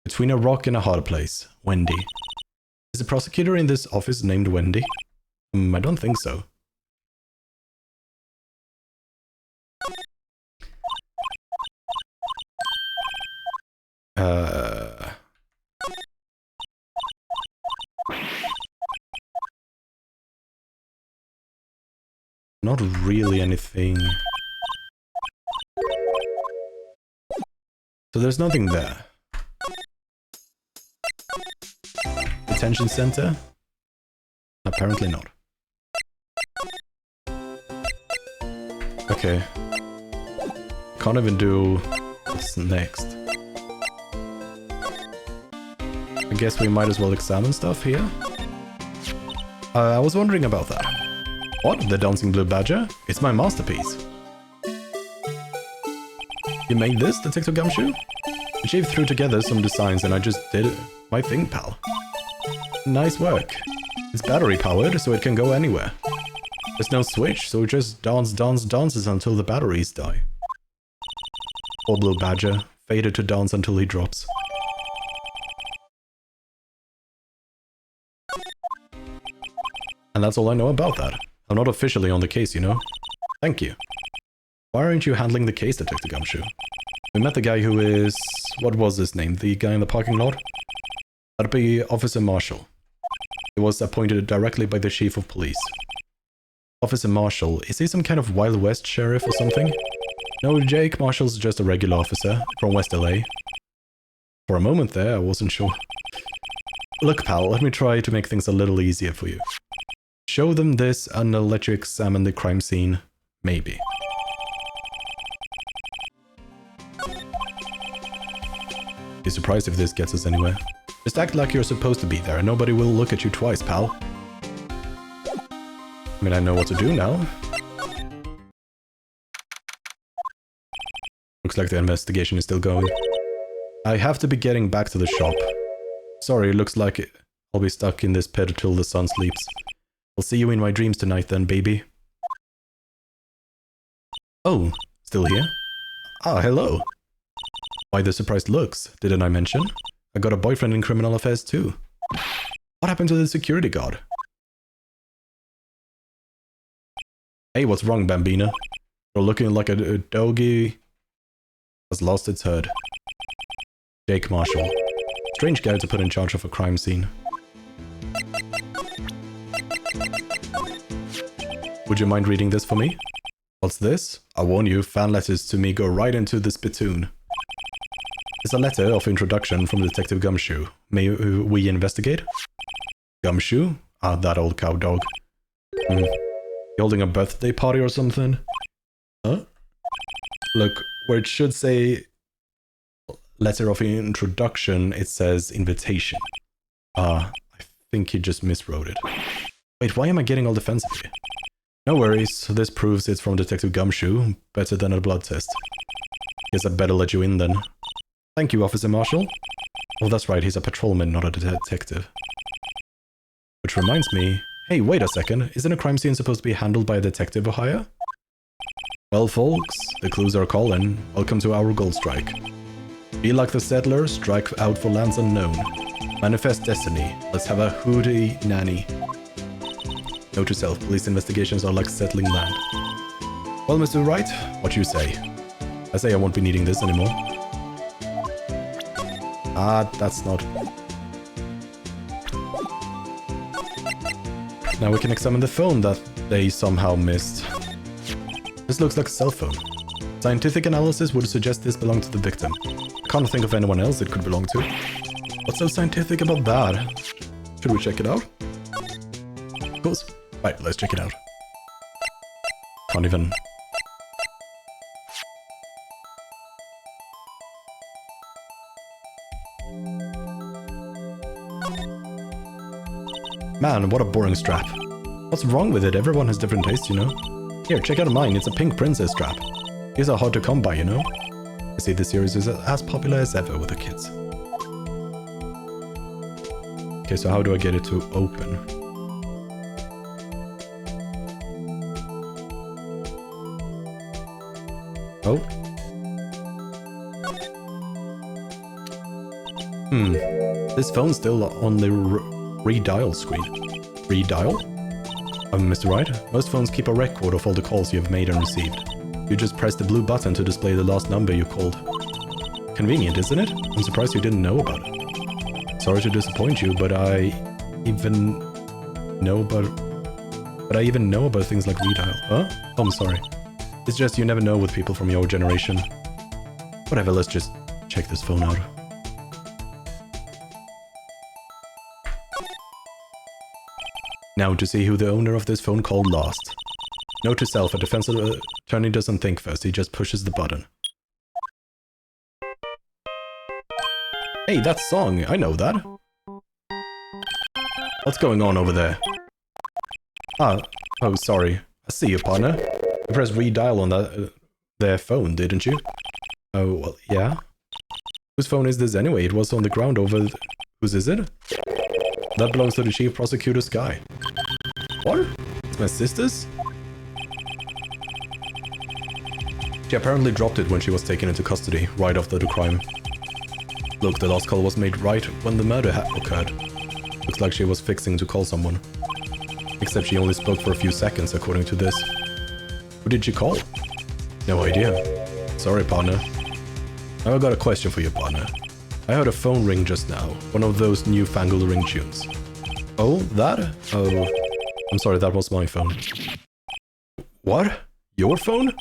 Between a rock and a hard place. Wendy. Is the prosecutor in this office named Wendy? I don't think so. Not really anything. So there's nothing there. Detention center? Apparently not. Okay. Can't even do what's next. I guess we might as well examine stuff here. I was wondering about that. What? The Dancing Blue Badger? It's my masterpiece. You made this, Detective Gumshoe? She threw together some designs and I just did my thing, pal. Nice work. It's battery powered, so it can go anywhere. There's no switch, so it just dances until the batteries die. Poor Blue Badger, fated to dance until he drops. And that's all I know about that. I'm not officially on the case, you know? Thank you. Why aren't you handling the case, Detective Gumshoe? We met the guy who is... what was his name? The guy in the parking lot? That'd be Officer Marshall. He was appointed directly by the Chief of Police. Officer Marshall, is he some kind of Wild West sheriff or something? No, Jake, Marshall's just a regular officer from West LA. For a moment there, I wasn't sure. Look, pal, let me try to make things a little easier for you. Show them this and I'll let you examine the crime scene. Maybe. Be surprised if this gets us anywhere. Just act like you're supposed to be there and nobody will look at you twice, pal. I mean, I know what to do now. Looks like the investigation is still going. I have to be getting back to the shop. Sorry, it looks like I'll be stuck in this pit till the sun sleeps. I'll see you in my dreams tonight then, baby. Oh, still here? Ah, hello. Why the surprised looks? Didn't I mention? I got a boyfriend in criminal affairs too. What happened to the security guard? Hey, what's wrong, Bambina? You're looking like a doggy has lost its herd. Jake Marshall. Strange guy to put in charge of a crime scene. Would you mind reading this for me? What's this? I warn you, fan letters to me go right into the spittoon. It's a letter of introduction from Detective Gumshoe. May we investigate? Gumshoe? Ah, that old cow dog. You holding a birthday party or something? Huh? Look, where it should say letter of introduction, it says invitation. I think he just miswrote it. Wait, why am I getting all defensive here? No worries, this proves it's from Detective Gumshoe. Better than a blood test. Guess I'd better let you in then. Thank you, Officer Marshall. Oh, that's right, he's a patrolman, not a detective. Which reminds me... Hey, wait a second, isn't a crime scene supposed to be handled by a detective or higher? Well, folks, the clues are calling. Welcome to our gold strike. Be like the settlers, strike out for lands unknown. Manifest destiny. Let's have a hooty nanny. Note to self, police investigations are like settling land. Well, Mr. Wright, what you say? I say I won't be needing this anymore. Ah, that's not... Now we can examine the phone that they somehow missed. This looks like a cell phone. Scientific analysis would suggest this belonged to the victim. I can't think of anyone else it could belong to. What's so scientific about that? Should we check it out? Of course. Right, let's check it out. Can't even... Man, what a boring strap. What's wrong with it? Everyone has different tastes, you know? Here, check out mine. It's a pink princess strap. These are hard to come by, you know? I see the series is as popular as ever with the kids. Okay, so how do I get it to open? Oh. This phone's still on the redial screen. Redial? Mr. Wright, most phones keep a record of all the calls you have made and received. You just press the blue button to display the last number you called. Convenient, isn't it? I'm surprised you didn't know about it. Sorry to disappoint you, but I even know about things like redial. Huh? Oh, I'm sorry. It's just you never know with people from your generation. Whatever, let's just check this phone out. Now to see who the owner of this phone called last. Note to self, a defensive attorney doesn't think first, he just pushes the button. Hey, that song, I know that. What's going on over there? Oh, sorry. I see you, partner. You pressed redial on that their phone, didn't you? Oh, well, yeah. Whose phone is this anyway? It was on the ground over... Whose is it? That belongs to the chief prosecutor's guy. What? It's my sister's? She apparently dropped it when she was taken into custody, right after the crime. Look, the last call was made right when the murder occurred. Looks like she was fixing to call someone. Except she only spoke for a few seconds, according to this. Who did she call? No idea. Sorry, partner. Now I got a question for you, partner. I heard a phone ring just now, one of those newfangled ringtunes. Oh, that? Oh, I'm sorry, that was my phone. What? Your phone?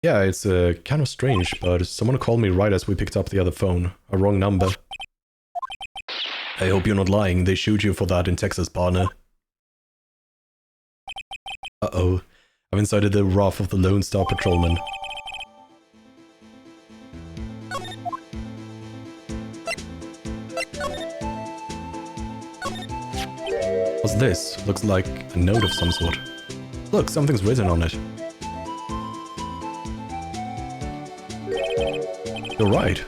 Yeah, it's kind of strange, but someone called me right as we picked up the other phone. A wrong number. I hope you're not lying. They shoot you for that in Texas, partner. Uh-oh. I've incited the wrath of the Lone Star Patrolman. What's this? Looks like a note of some sort. Look, something's written on it. You're right.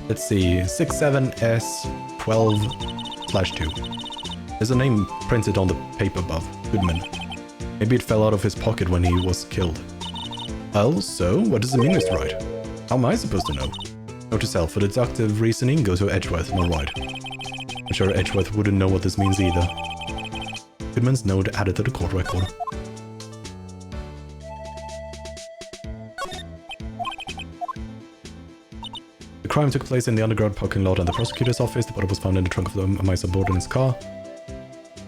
Let's see, 67S12/2. There's a name printed on the paper above, Goodman. Maybe it fell out of his pocket when he was killed. Oh, so? What does it mean, Mr. Wright? How am I supposed to know? Note to self, for deductive reasoning, go to Edgeworth, not Wright. I'm sure Edgeworth wouldn't know what this means either. Goodman's note added to the court record. The crime took place in the underground parking lot at the prosecutor's office. The body was found in the trunk of my subordinate's car.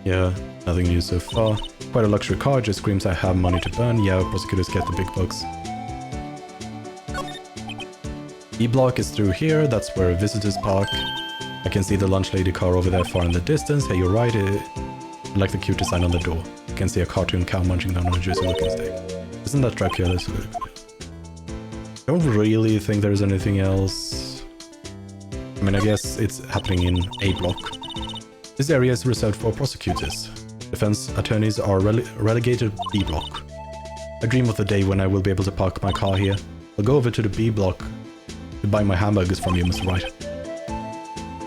Yeah, nothing new so far. Quite a luxury car, just screams I have money to burn. Yeah, prosecutors get the big bucks. E-block is through here, that's where visitors park. I can see the lunch lady car over there far in the distance. Hey, you're right, I like the cute design on the door. You can see a cartoon cow munching down on a juicy looking steak. Isn't that Dracula? Don't really think there's anything else. I mean, I guess it's happening in A block. This area is reserved for prosecutors. Defense attorneys are relegated B block. I dream of the day when I will be able to park my car here. I'll go over to the B block to buy my hamburgers from you, Mr. Wright.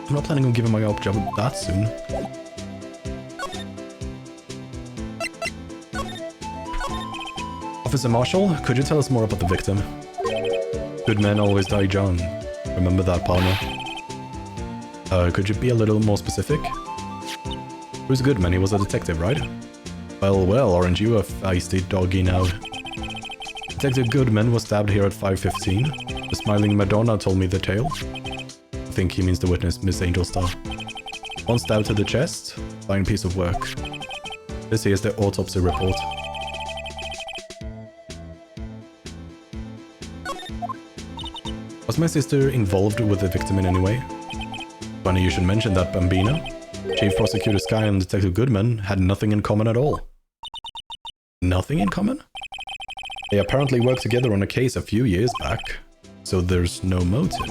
I'm not planning on giving my up job that soon. Officer Marshall, could you tell us more about the victim? Good men always die young. Remember that, partner. Could you be a little more specific? Who's Goodman? He was a detective, right? Well, aren't you a feisty doggy now? Detective Goodman was stabbed here at 5:15. The smiling Madonna told me the tale. I think he means the witness, Miss Angelstar. One stab to the chest. Fine piece of work. This here is the autopsy report. Was my sister involved with the victim in any way? Funny you should mention that, Bambina. Chief Prosecutor Sky and Detective Goodman had nothing in common at all. Nothing in common? They apparently worked together on a case a few years back, so there's no motive.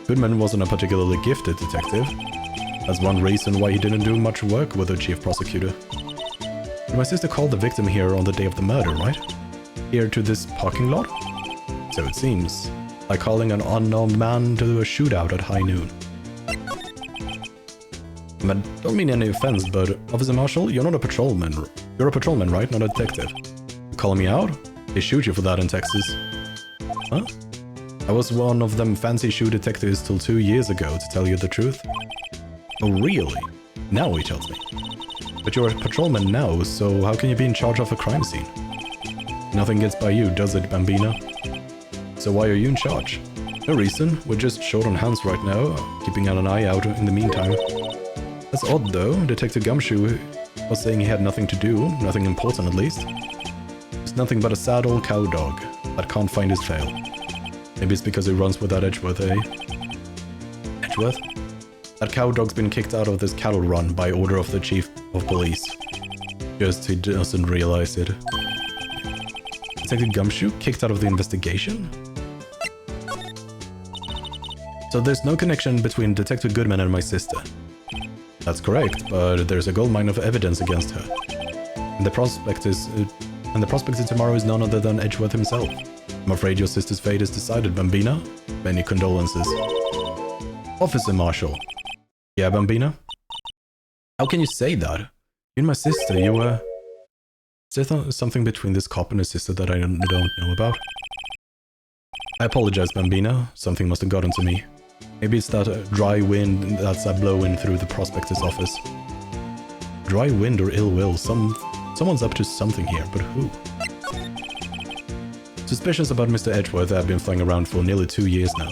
Goodman wasn't a particularly gifted detective. That's one reason why he didn't do much work with the chief prosecutor. But my sister called the victim here on the day of the murder, right? Here to this parking lot? So it seems. Like calling an unknown man to a shootout at high noon. I don't mean any offense, but Officer Marshall, you're not a patrolman. You're a patrolman, right? Not a detective. You call me out? They shoot you for that in Texas. Huh? I was one of them fancy shoe detectives till 2 years ago, to tell you the truth. Oh, really? Now he tells me. But you're a patrolman now, so how can you be in charge of a crime scene? Nothing gets by you, does it, Bambina? So why are you in charge? No reason, we're just short on hands right now, keeping an eye out in the meantime. That's odd though, Detective Gumshoe was saying he had nothing to do, nothing important at least. He's nothing but a sad old cow dog that can't find his tail. Maybe it's because he runs without Edgeworth, eh? Edgeworth? That cow dog's been kicked out of this cattle run by order of the chief of police. Just he doesn't realize it. Detective Gumshoe kicked out of the investigation? So there's no connection between Detective Goodman and my sister. That's correct, but there's a goldmine of evidence against her. And the prospect tomorrow is none other than Edgeworth himself. I'm afraid your sister's fate is decided, Bambina. Many condolences. Officer Marshall. Yeah, Bambina? How can you say that? You and my sister, you were... Is there something between this cop and his sister that I don't know about? I apologize, Bambina. Something must have gotten to me. Maybe it's that dry wind that's blowing through the prospector's office. Dry wind or ill will, someone's up to something here, but who? Suspicions about Mr. Edgeworth have been flying around for nearly 2 years now.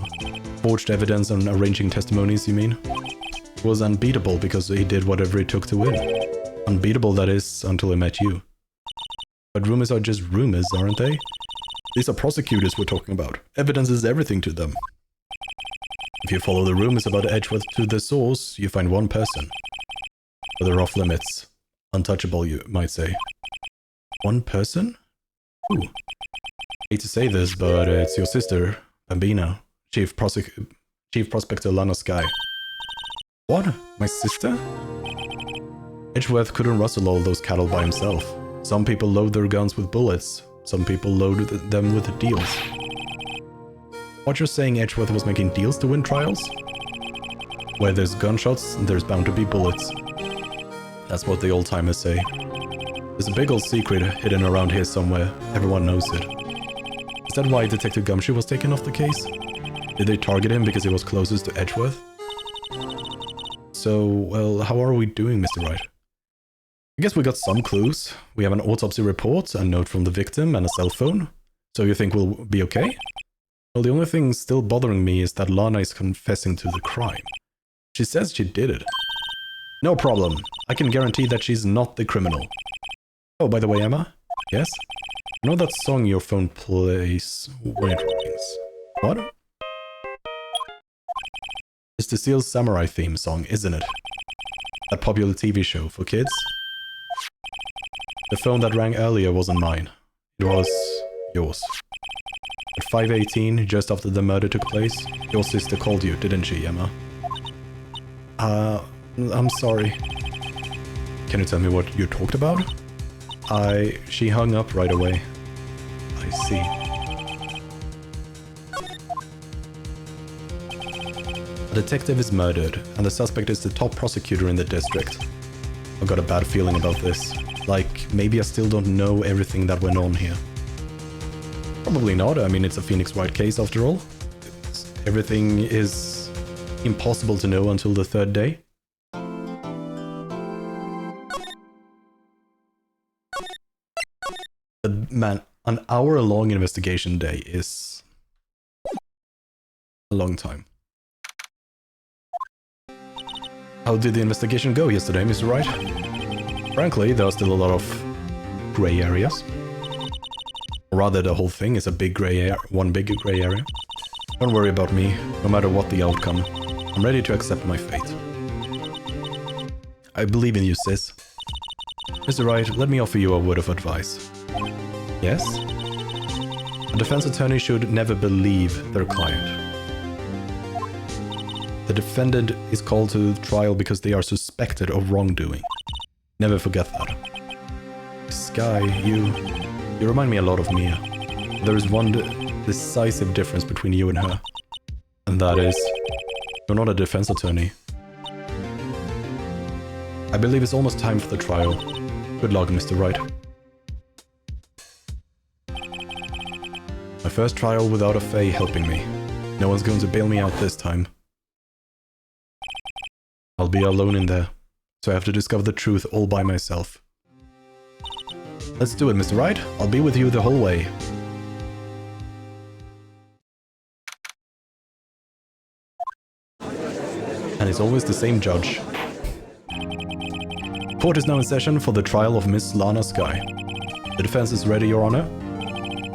Forged evidence and arranging testimonies, you mean? He was unbeatable because he did whatever it took to win. Unbeatable, that is, until he met you. But rumors are just rumors, aren't they? These are prosecutors we're talking about. Evidence is everything to them. If you follow the rumors about Edgeworth to the source, you find one person. But they're off limits. Untouchable, you might say. One person? Who? Hate to say this, but it's your sister, Bambina, Chief Prospector Lana Sky. What? My sister? Edgeworth couldn't rustle all those cattle by himself. Some people load their guns with bullets. Some people load them with deals. What you're saying, Edgeworth was making deals to win trials? Where there's gunshots, there's bound to be bullets. That's what the old-timers say. There's a big old secret hidden around here somewhere. Everyone knows it. Is that why Detective Gumshoe was taken off the case? Did they target him because he was closest to Edgeworth? So, well, how are we doing, Mr. Wright? I guess we got some clues. We have an autopsy report, a note from the victim, and a cell phone. So you think we'll be okay? Well, the only thing still bothering me is that Lana is confessing to the crime. She says she did it. No problem. I can guarantee that she's not the criminal. Oh, by the way, Emma? Yes? You know that song your phone plays when it rings? What? It's the Seal Samurai theme song, isn't it? That popular TV show for kids? The phone that rang earlier wasn't mine. It was yours. At 5:18, just after the murder took place, your sister called you, didn't she, Emma? I'm sorry. Can you tell me what you talked about? She hung up right away. I see. A detective is murdered, and the suspect is the top prosecutor in the district. I've got a bad feeling about this. Like, maybe I still don't know everything that went on here. Probably not. I mean, it's a Phoenix Wright case after all. Everything is impossible to know until the third day. But man, an hour-long investigation day is a long time. How did the investigation go yesterday, Mr. Wright? Frankly, there are still a lot of grey areas. Or rather, the whole thing is a big one big grey area. Don't worry about me, no matter what the outcome. I'm ready to accept my fate. I believe in you, sis. Mr. Wright, let me offer you a word of advice. Yes? A defense attorney should never believe their client. The defendant is called to trial because they are suspected of wrongdoing. Never forget that. Sky, you remind me a lot of Mia. There is one decisive difference between you and her. And that is, you're not a defense attorney. I believe it's almost time for the trial. Good luck, Mr. Wright. My first trial without a Fae helping me. No one's going to bail me out this time. I'll be alone in there, so I have to discover the truth all by myself. Let's do it, Mr. Wright. I'll be with you the whole way. And it's always the same judge. Court is now in session for the trial of Miss Lana Sky. The defense is ready, Your Honor.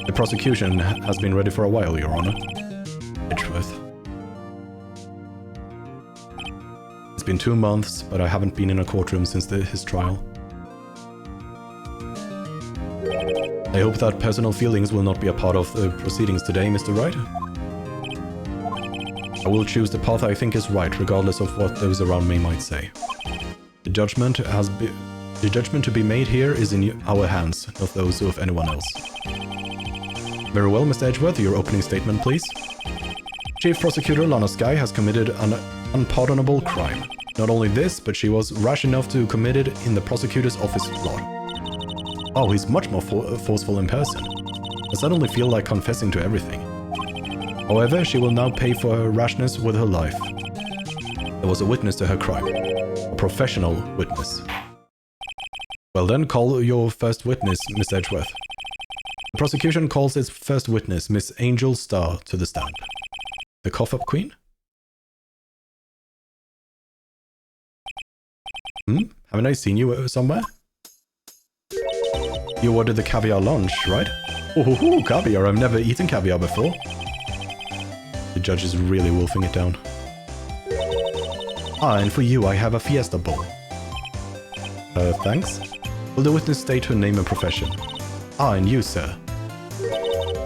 The prosecution has been ready for a while, Your Honor. Edgeworth. It's been 2 months, but I haven't been in a courtroom since his trial. I hope that personal feelings will not be a part of the proceedings today, Mr. Wright. I will choose the path I think is right, regardless of what those around me might say. The judgment to be made here is in our hands, not those of anyone else. Very well, Mr. Edgeworth, your opening statement, please. Chief Prosecutor Lana Sky has committed an unpardonable crime. Not only this, but she was rash enough to commit it in the prosecutor's office plot. Oh, he's much more forceful in person. I suddenly feel like confessing to everything. However, she will now pay for her rashness with her life. There was a witness to her crime. A professional witness. Well then, call your first witness, Miss Edgeworth. The prosecution calls its first witness, Miss Angel Star, to the stand. The cough-up queen? Haven't I seen you somewhere? You ordered the caviar lunch, right? Oh, caviar. I've never eaten caviar before. The judge is really wolfing it down. Ah, and for you, I have a fiesta bowl. Thanks. Will the witness state her name and profession? Ah, and you, sir.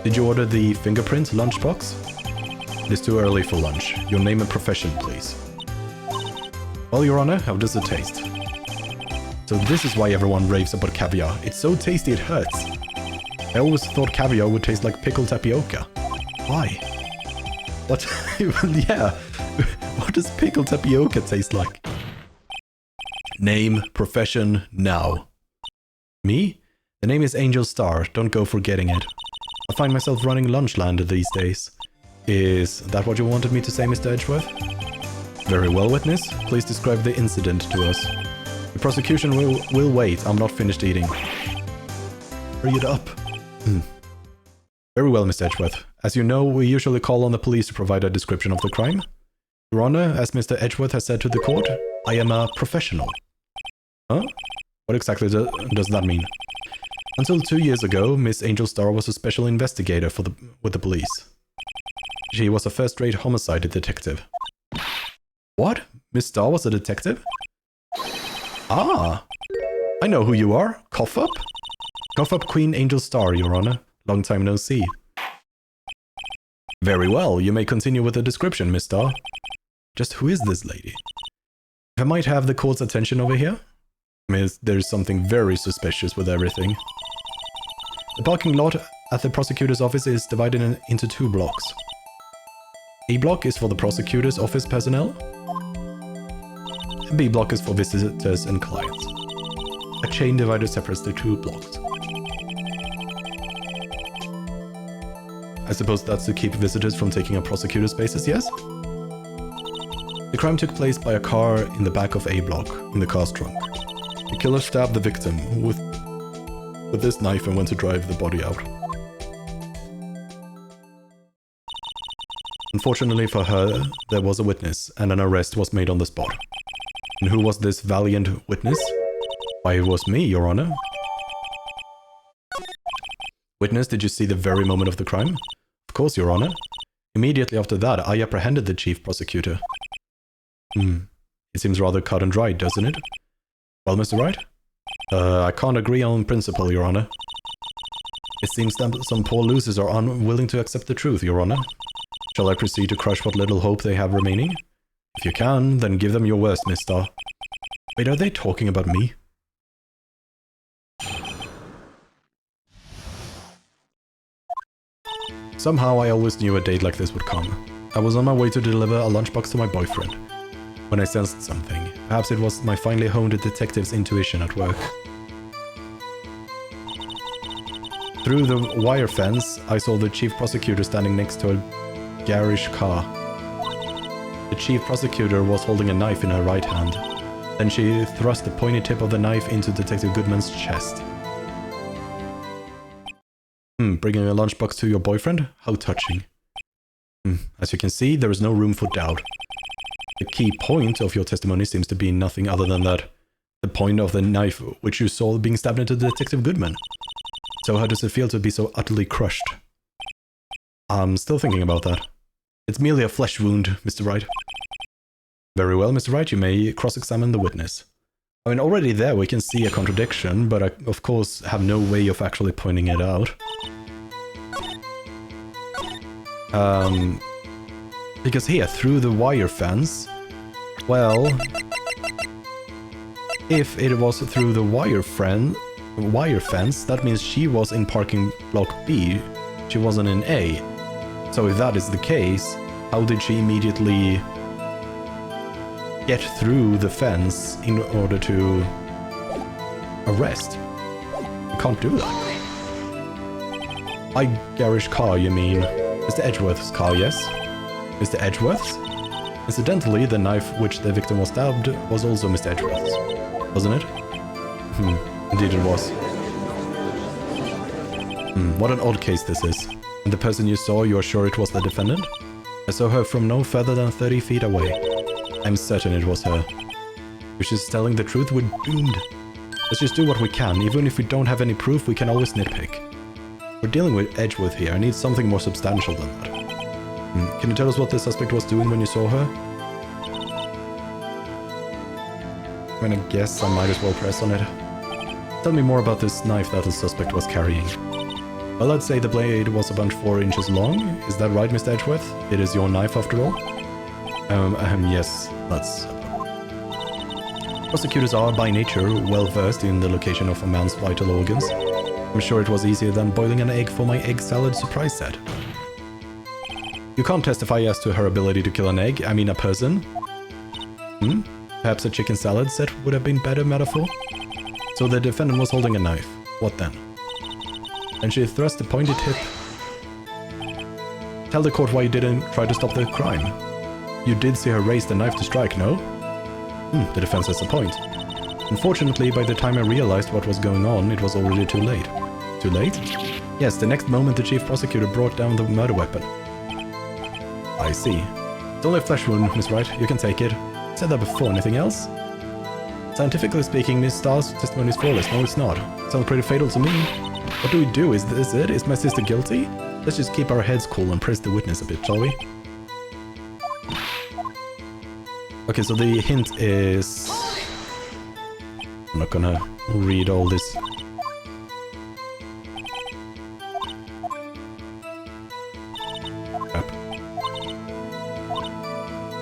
Did you order the fingerprint lunchbox? It is too early for lunch. Your name and profession, please. Well, Your Honor, how does it taste? So this is why everyone raves about caviar. It's so tasty it hurts. I always thought caviar would taste like pickled tapioca. Why? What? Yeah. What does pickled tapioca taste like? Name, profession, now. Me? The name is Angel Star. Don't go forgetting it. I find myself running Lunchland these days. Is that what you wanted me to say, Mr. Edgeworth? Very well, witness. Please describe the incident to us. The prosecution will wait. I'm not finished eating. Hurry it up. Very well, Mr. Edgeworth. As you know, we usually call on the police to provide a description of the crime. Your Honor, as Mr. Edgeworth has said to the court, I am a professional. Huh? What exactly does that mean? Until 2 years ago, Miss Angel Star was a special investigator with the police. She was a first-rate homicide detective. What? Miss Star was a detective? Ah! I know who you are. Cough up? Cough up Queen Angel Star, Your Honor. Long time no see. Very well, you may continue with the description, Miss Star. Just who is this lady? I might have the court's attention over here. There's something very suspicious with everything. The parking lot at the prosecutor's office is divided into 2 blocks. A block is for the prosecutor's office personnel. And B block is for visitors and clients. A chain divider separates the 2 blocks. I suppose that's to keep visitors from taking up prosecutor spaces, yes? The crime took place by a car in the back of A block, in the car's trunk. The killer stabbed the victim with this knife and went to drive the body out. Unfortunately for her, there was a witness, and an arrest was made on the spot. And who was this valiant witness? Why, it was me, Your Honor. Witness, did you see the very moment of the crime? Of course, Your Honor. Immediately after that, I apprehended the chief prosecutor. It seems rather cut and dried, doesn't it? Well, Mr. Wright? I can't agree on principle, Your Honor. It seems that some poor losers are unwilling to accept the truth, Your Honor. Shall I proceed to crush what little hope they have remaining? If you can, then give them your worst, mister. Wait, are they talking about me? Somehow I always knew a date like this would come. I was on my way to deliver a lunchbox to my boyfriend when I sensed something. Perhaps it was my finely honed detective's intuition at work. Through the wire fence, I saw the chief prosecutor standing next to a garish car. The chief prosecutor was holding a knife in her right hand. Then she thrust the pointy tip of the knife into Detective Goodman's chest. Bringing a lunchbox to your boyfriend? How touching. As you can see, there is no room for doubt. The key point of your testimony seems to be nothing other than that. The point of the knife which you saw being stabbed into Detective Goodman. So how does it feel to be so utterly crushed? I'm still thinking about that. It's merely a flesh wound, Mr. Wright. Very well, Mr. Wright, you may cross-examine the witness. I mean, already there we can see a contradiction, but I, of course, have no way of actually pointing it out. Because here, through the wire fence, well, if it was through the wire fence, that means she was in parking block B, she wasn't in A. So if that is the case, how did she immediately get through the fence in order to arrest? You can't do that. My garish car, you mean? Mr. Edgeworth's car, yes? Mr. Edgeworth's? Incidentally, the knife which the victim was stabbed was also Mr. Edgeworth's, wasn't it? Indeed it was. What an odd case this is. And the person you saw, you are sure it was the defendant? I saw her from no further than 30 feet away. I'm certain it was her. If she's telling the truth, we're doomed. Let's just do what we can. Even if we don't have any proof, we can always nitpick. We're dealing with Edgeworth here. I need something more substantial than that. Can you tell us what the suspect was doing when you saw her? I'm gonna guess I might as well press on it. Tell me more about this knife that the suspect was carrying. Well, I'd say the blade was about 4 inches long. Is that right, Mr. Edgeworth? It is your knife after all? Yes, that's... Prosecutors are, by nature, well versed in the location of a man's vital organs. I'm sure it was easier than boiling an egg for my egg salad surprise set. You can't testify as to her ability to kill an egg, I mean a person. Perhaps a chicken salad set would have been better metaphor? So the defendant was holding a knife. What then? And she thrust the pointed tip. Tell the court why you didn't try to stop the crime. You did see her raise the knife to strike, no? The defense has a point. Unfortunately, by the time I realized what was going on, it was already too late. Too late? Yes, the next moment the chief prosecutor brought down the murder weapon. I see. It's only a flesh wound, Miss Wright. You can take it. I said that before. Anything else? Scientifically speaking, Miss Starr's testimony is flawless. No, it's not. Sounds pretty fatal to me. What do we do? Is this it? Is my sister guilty? Let's just keep our heads cool and press the witness a bit, shall we? Okay, so the hint is... I'm not gonna read all this. Crap.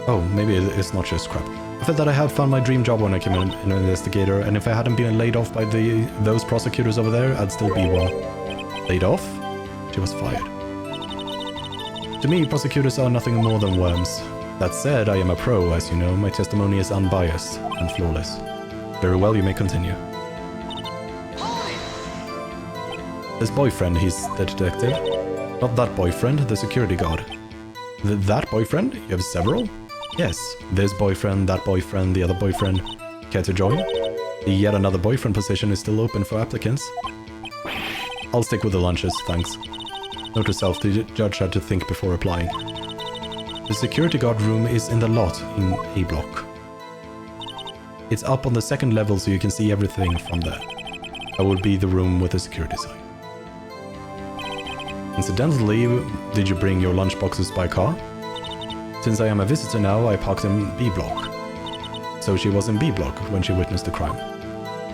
Oh, maybe it's not just crap. I felt that I had found my dream job when I came in an investigator, and if I hadn't been laid off by those prosecutors over there, I'd still be one. Laid off? She was fired. To me, prosecutors are nothing more than worms. That said, I am a pro, as you know. My testimony is unbiased and flawless. Very well, you may continue. This boyfriend, he's the detective. Not that boyfriend, the security guard. That boyfriend? You have several? Yes, this boyfriend, that boyfriend, the other boyfriend. Care to join? The yet another boyfriend position is still open for applicants. I'll stick with the lunches, thanks. Note to self, the judge had to think before applying. The security guard room is in the lot in A block. It's up on the second level so you can see everything from there. That would be the room with the security sign. Incidentally, did you bring your lunchboxes by car? Since I am a visitor now, I parked in B block. So she was in B block when she witnessed the crime.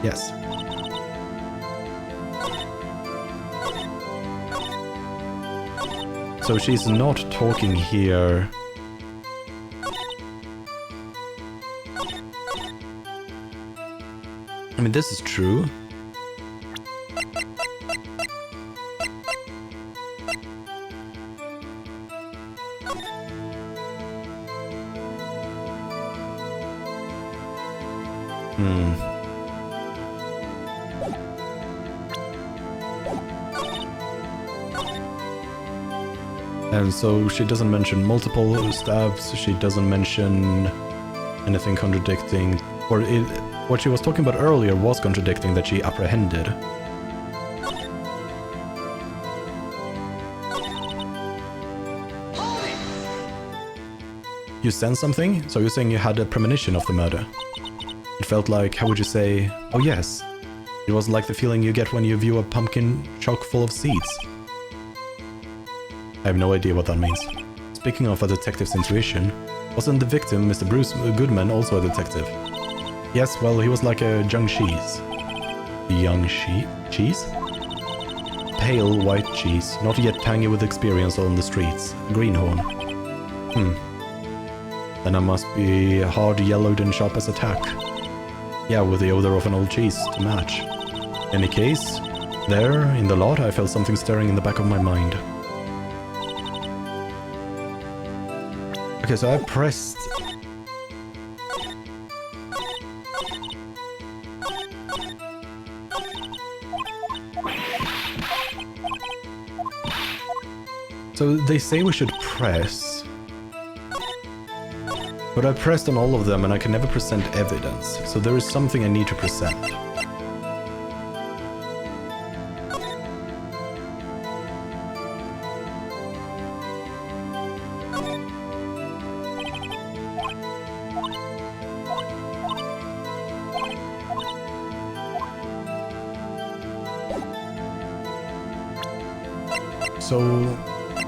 Yes. So she's not talking here I mean, this is true. And so she doesn't mention multiple stabs, she doesn't mention anything contradicting, or what she was talking about earlier was contradicting that she apprehended. You sense something? So you're saying you had a premonition of the murder? It felt like, how would you say, oh yes. It was like the feeling you get when you view a pumpkin chock full of seeds. I have no idea what that means. Speaking of a detective's intuition, wasn't the victim, Mr. Bruce Goodman, also a detective? Yes, well, he was like a young cheese. A young cheese? Pale white cheese, not yet tangy with experience on the streets. A greenhorn. Then I must be hard yellowed and sharp as a tack. Yeah, with the odor of an old cheese to match. Any case, there, in the lot, I felt something stirring in the back of my mind. Okay, so I pressed... So they say we should press. But I pressed on all of them and I can never present evidence. So there is something I need to present. So,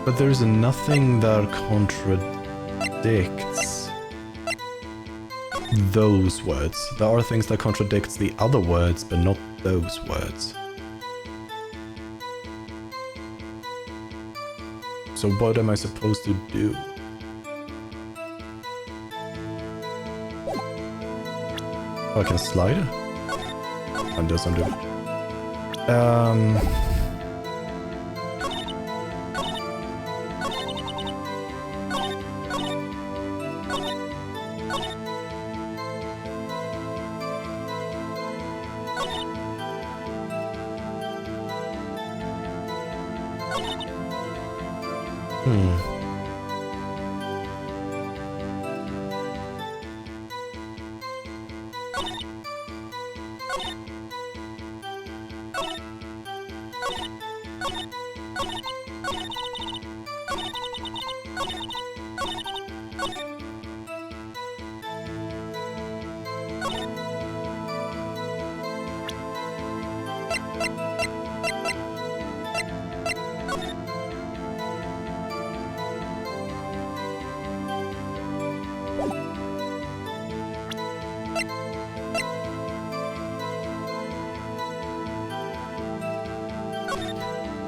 but there's nothing that contradicts those words. There are things that contradicts the other words, but not those words. So what am I supposed to do? Oh, I can slide? And does undo it.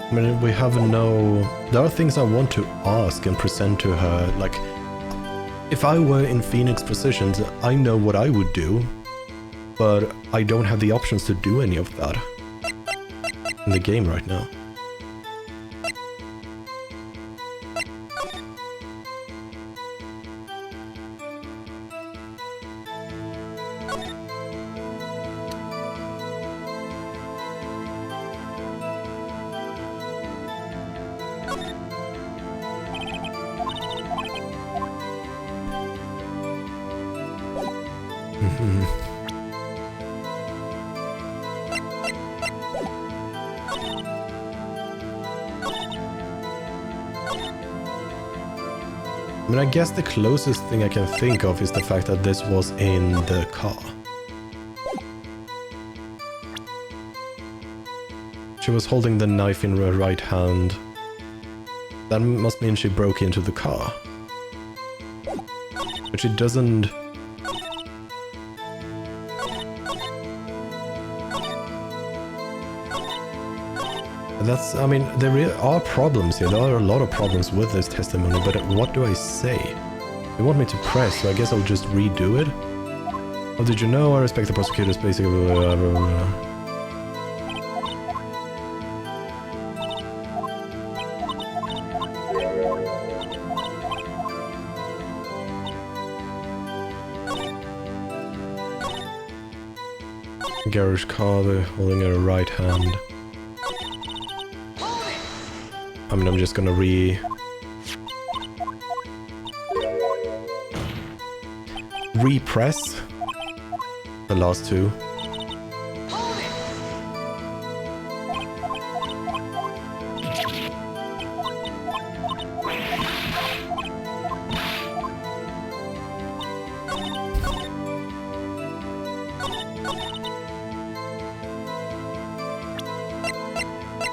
I mean, we have no... There are things I want to ask and present to her, like... If I were in Phoenix Precisions, I know what I would do, but I don't have the options to do any of that in the game right now. I mean, I guess the closest thing I can think of is the fact that this was in the car. She was holding the knife in her right hand. That must mean she broke into the car. But she doesn't... That's, I mean, there are problems here. There are a lot of problems with this testimony, but what do I say? They want me to press, so I guess I'll just redo it. How did you know? I respect the prosecutor's basically... Blah, blah, blah. Garage car, they're holding a right hand. I mean, I'm just gonna repress the last two.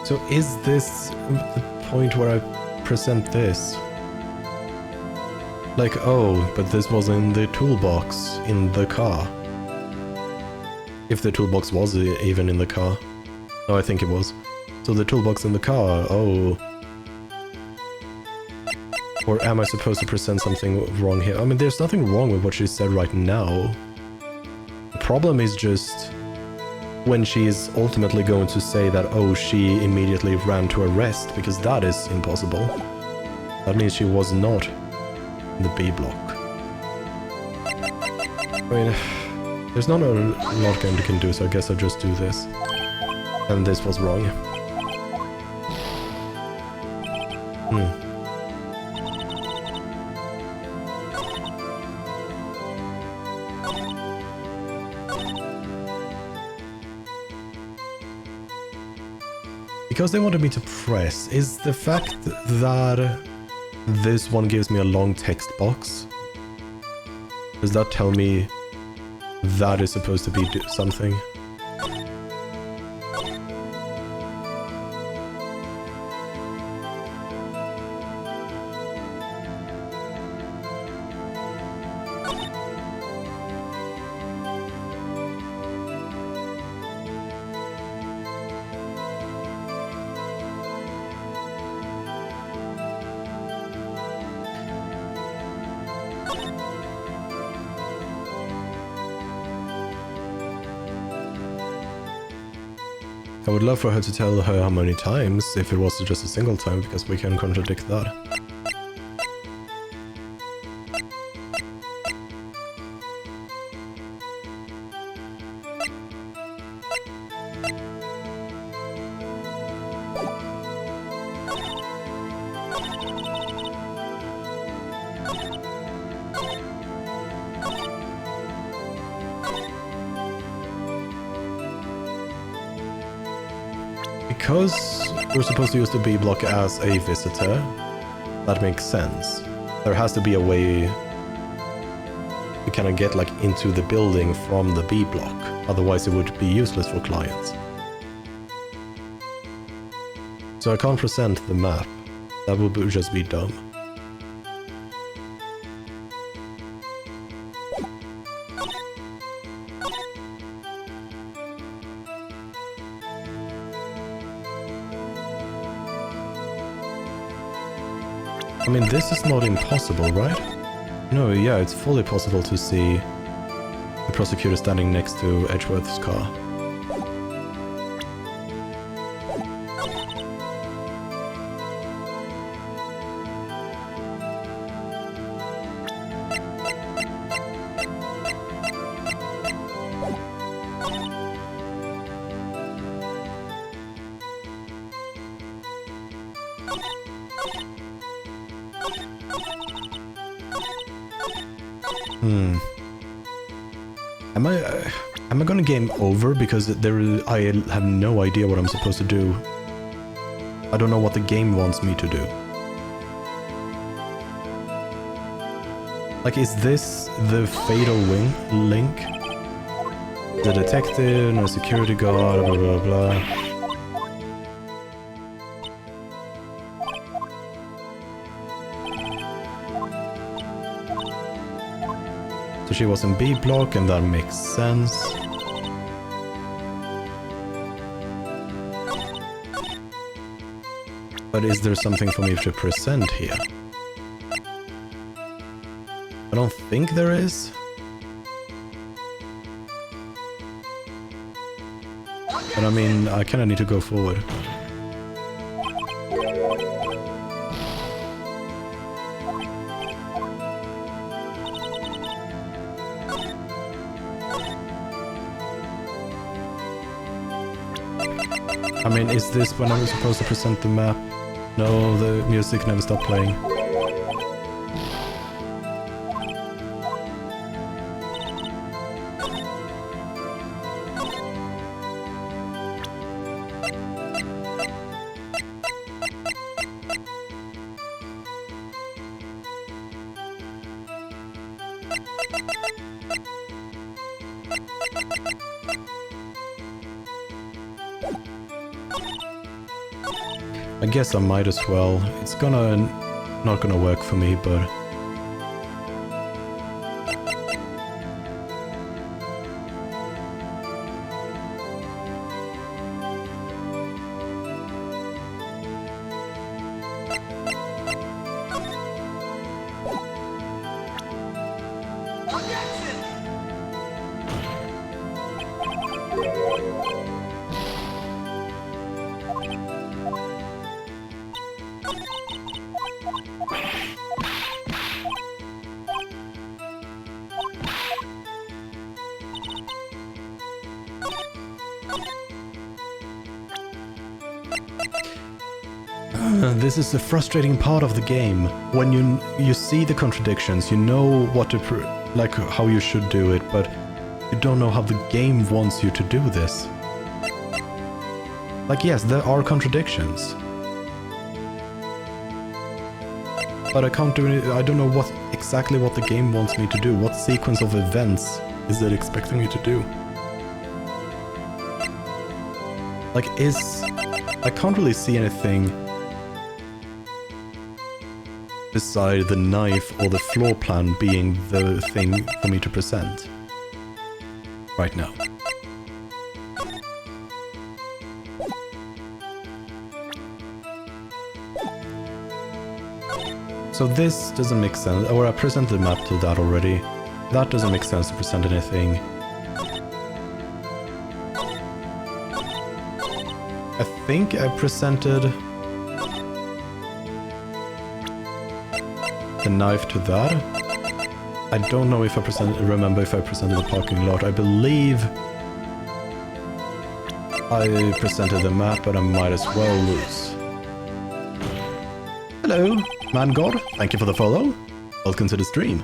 So is this the point where I present this? Like, oh, but this was in the toolbox in the car. If the toolbox was even in the car. No, I think it was. So the toolbox in the car, oh. Or am I supposed to present something wrong here? I mean, there's nothing wrong with what she said right now. The problem is just when she is ultimately going to say that, oh, she immediately ran to arrest, because that is impossible. That means she was not in the B block. I mean, there's not a lot game you can do, so I guess I'll just do this. And this was wrong. Because they wanted me to press, is the fact that this one gives me a long text box, does that tell me that is supposed to be something? I would love for her to tell her how many times, if it was just a single time, because we can contradict that. Because we're supposed to use the B block as a visitor, that makes sense. There has to be a way to kind of get like into the building from the B block, otherwise it would be useless for clients. So I can't present the map, that would just be dumb. I mean, this is not impossible, right? No, yeah, it's fully possible to see the prosecutor standing next to Edgeworth's car. Am I gonna game over because I have no idea what I'm supposed to do. I don't know what the game wants me to do. Like, is this the fatal link? The detective, no security guard, blah blah blah. So she was in B block, and that makes sense. But is there something for me to present here? I don't think there is. But I mean, I kinda need to go forward. I mean, is this when I was supposed to present the map? No, the music never stopped playing. I guess I might as well. It's not gonna work for me, but... This is the frustrating part of the game. When you see the contradictions, you know what to like how you should do it, but you don't know how the game wants you to do this. Like, yes, there are contradictions, but I can't do it. I don't know exactly what the game wants me to do. What sequence of events is it expecting me to do? Like, I can't really see anything beside the knife or the floor plan being the thing for me to present right now. So this doesn't make sense, or I presented the map to that already. That doesn't make sense to present anything. I think I presented the knife to that. I don't know if I remember if I presented the parking lot. I believe I presented the map, but I might as well lose. Hello, Man God. Thank you for the follow. Welcome to the stream.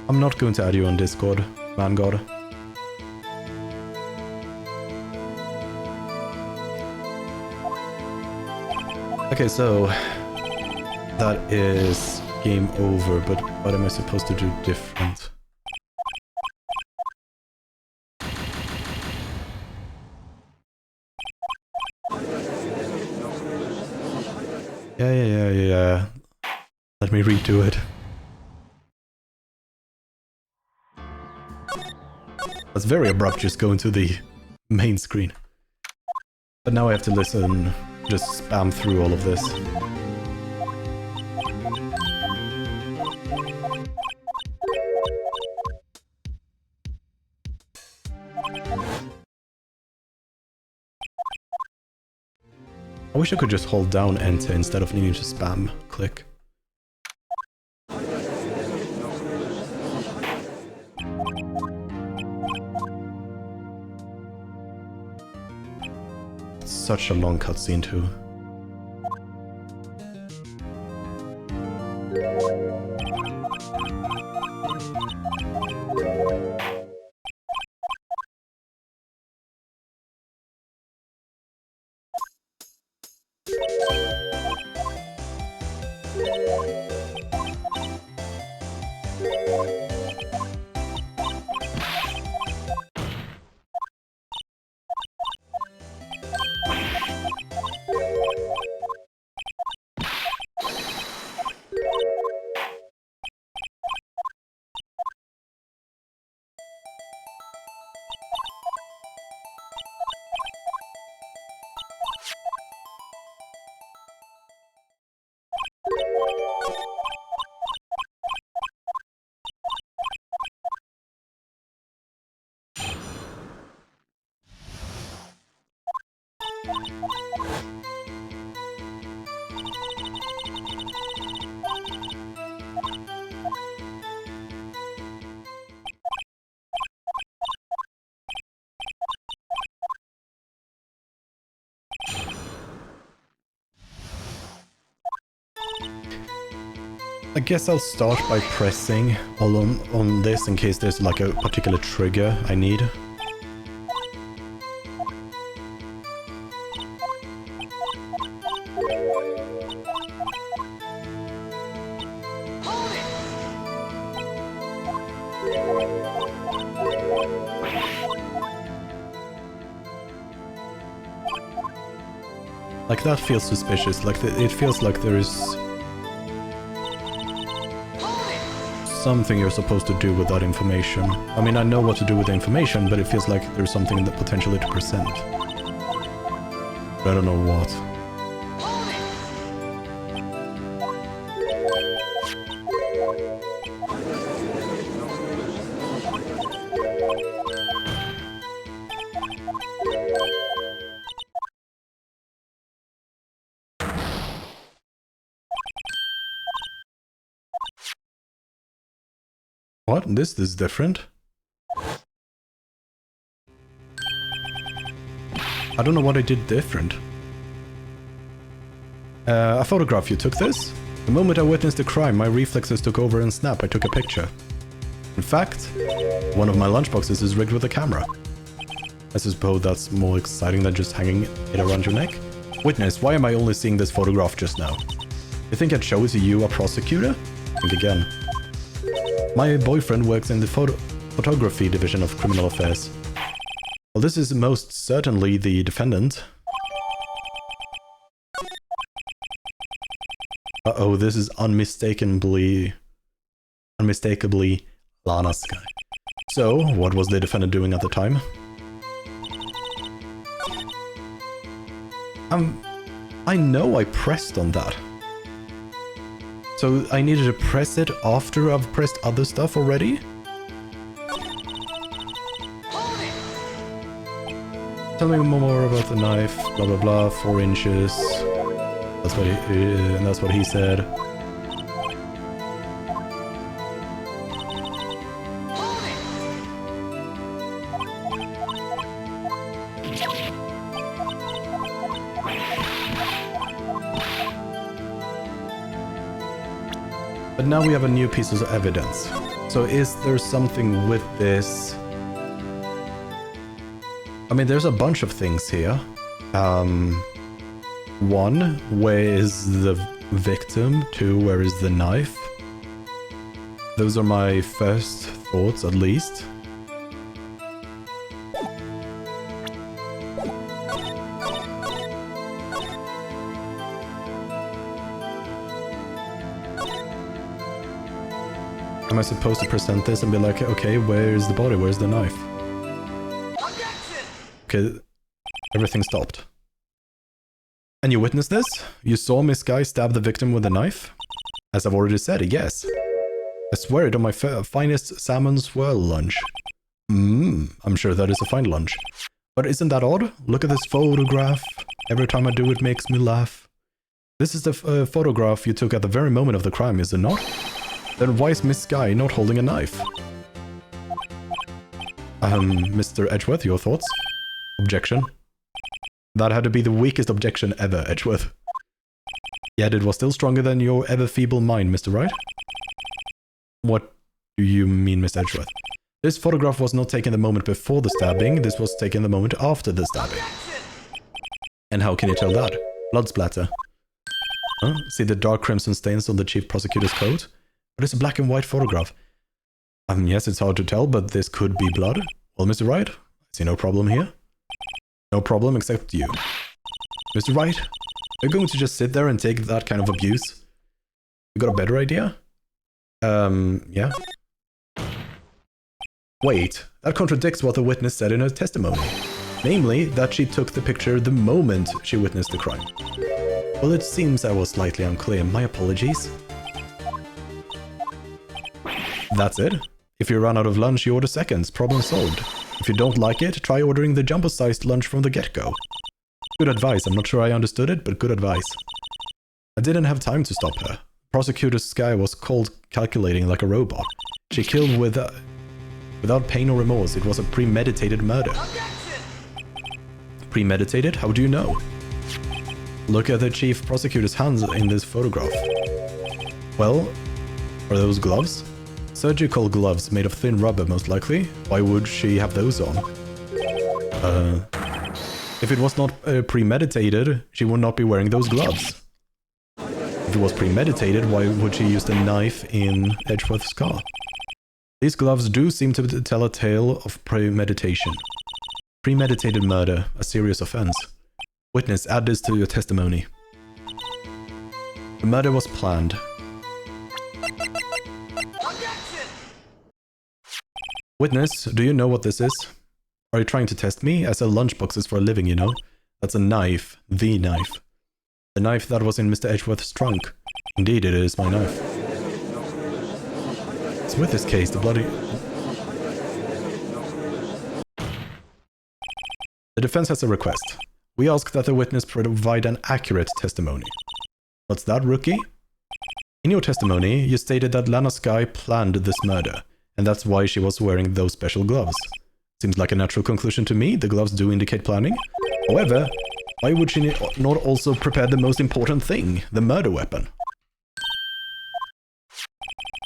I'm not going to add you on Discord, Man God. Okay, so that is game over, but what am I supposed to do different? Yeah. Let me redo it. That's very abrupt, just going to the main screen. But now I have to listen, just spam through all of this. I wish I could just hold down enter instead of needing to spam click. It's such a long cutscene too. I guess I'll start by pressing all on this in case there's like a particular trigger I need. Like, that feels suspicious. Like, it feels like there is something you're supposed to do with that information. I mean, I know what to do with the information, but it feels like there's something that potentially to present. But I don't know what. What? This is different. I don't know what I did different. A photograph, you took this? The moment I witnessed the crime, my reflexes took over and snap, I took a picture. In fact, one of my lunchboxes is rigged with a camera. I suppose that's more exciting than just hanging it around your neck. Witness, why am I only seeing this photograph just now? You think it shows you a prosecutor? Think again. My boyfriend works in the photography division of criminal affairs. Well, this is most certainly the defendant. Uh-oh, this is unmistakably Lana's guy. So, what was the defendant doing at the time? I know I pressed on that. So I needed to press it after I've pressed other stuff already? Tell me more about the knife, blah blah blah, 4 inches. That's what he said. But now we have a new piece of evidence. So is there something with this? I mean, there's a bunch of things here. One, where is the victim? 2, where is the knife? Those are my first thoughts, at least. Am I supposed to present this and be like, okay, where's the body? Where's the knife? Okay, everything stopped. And you witnessed this? You saw Miss Guy stab the victim with a knife? As I've already said, yes. I swear it on my finest salmon swirl lunch. I'm sure that is a fine lunch. But isn't that odd? Look at this photograph. Every time I do it makes me laugh. This is the photograph you took at the very moment of the crime, is it not? Then why is Miss Guy not holding a knife? Mr. Edgeworth, your thoughts? Objection. That had to be the weakest objection ever, Edgeworth. Yet it was still stronger than your ever-feeble mind, Mr. Wright. What do you mean, Mr. Edgeworth? This photograph was not taken the moment before the stabbing, this was taken the moment after the stabbing. And how can you tell that? Blood splatter. Huh? See the dark crimson stains on the chief prosecutor's coat? But it's a black and white photograph. Yes, it's hard to tell, but this could be blood. Well, Mr. Wright, I see no problem here. No problem except you. Mr. Wright, are you going to just sit there and take that kind of abuse? You got a better idea? Yeah. Wait, that contradicts what the witness said in her testimony. Namely, that she took the picture the moment she witnessed the crime. Well, it seems I was slightly unclear. My apologies. That's it. If you run out of lunch, you order seconds. Problem solved. If you don't like it, try ordering the jumbo-sized lunch from the get-go. Good advice. I'm not sure I understood it, but good advice. I didn't have time to stop her. Prosecutor Sky was cold calculating like a robot. She killed without pain or remorse. It was a premeditated murder. Premeditated? How do you know? Look at the chief prosecutor's hands in this photograph. Well, Are those gloves? Surgical gloves made of thin rubber, most likely. Why would she have those on? If it was not premeditated, she would not be wearing those gloves. If it was premeditated, why would she use the knife in Edgeworth's car? These gloves do seem to tell a tale of premeditation. Premeditated murder, a serious offense. Witness, add this to your testimony. The murder was planned. Witness, do you know what this is? Are you trying to test me? I sell lunchboxes for a living, you know. That's a knife. The knife. The knife that was in Mr. Edgeworth's trunk. Indeed, it is my knife. So with this case, the defense has a request. We ask that the witness provide an accurate testimony. What's that, rookie? In your testimony, you stated that Lana Skye planned this murder, and that's why she was wearing those special gloves. Seems like a natural conclusion to me. The gloves do indicate planning. However, why would she not also prepare the most important thing, the murder weapon?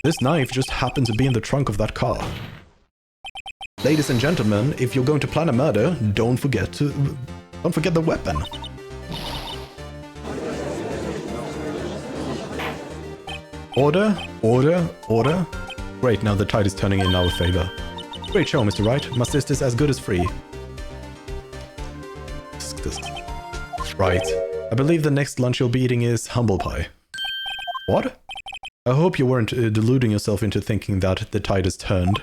This knife just happened to be in the trunk of that car. Ladies and gentlemen, if you're going to plan a murder, don't forget the weapon. Order, order, order. Great, now the tide is turning in our favor. Great show, Mr. Wright. My sister's as good as free. Right. I believe the next lunch you'll be eating is humble pie. What? I hope you weren't deluding yourself into thinking that the tide has turned.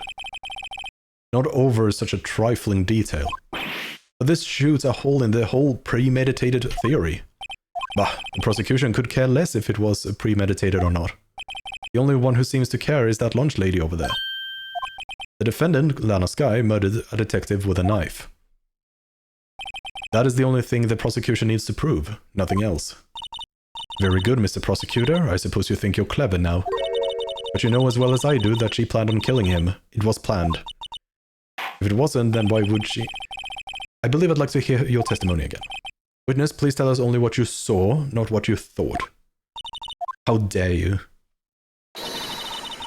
Not over such a trifling detail. But this shoots a hole in the whole premeditated theory. Bah, the prosecution could care less if it was premeditated or not. The only one who seems to care is that lunch lady over there. The defendant, Lana Skye, murdered a detective with a knife. That is the only thing the prosecution needs to prove, nothing else. Very good, Mr. Prosecutor. I suppose you think you're clever now. But you know as well as I do that she planned on killing him. It was planned. If it wasn't, then why would she... I believe I'd like to hear your testimony again. Witness, please tell us only what you saw, not what you thought. How dare you?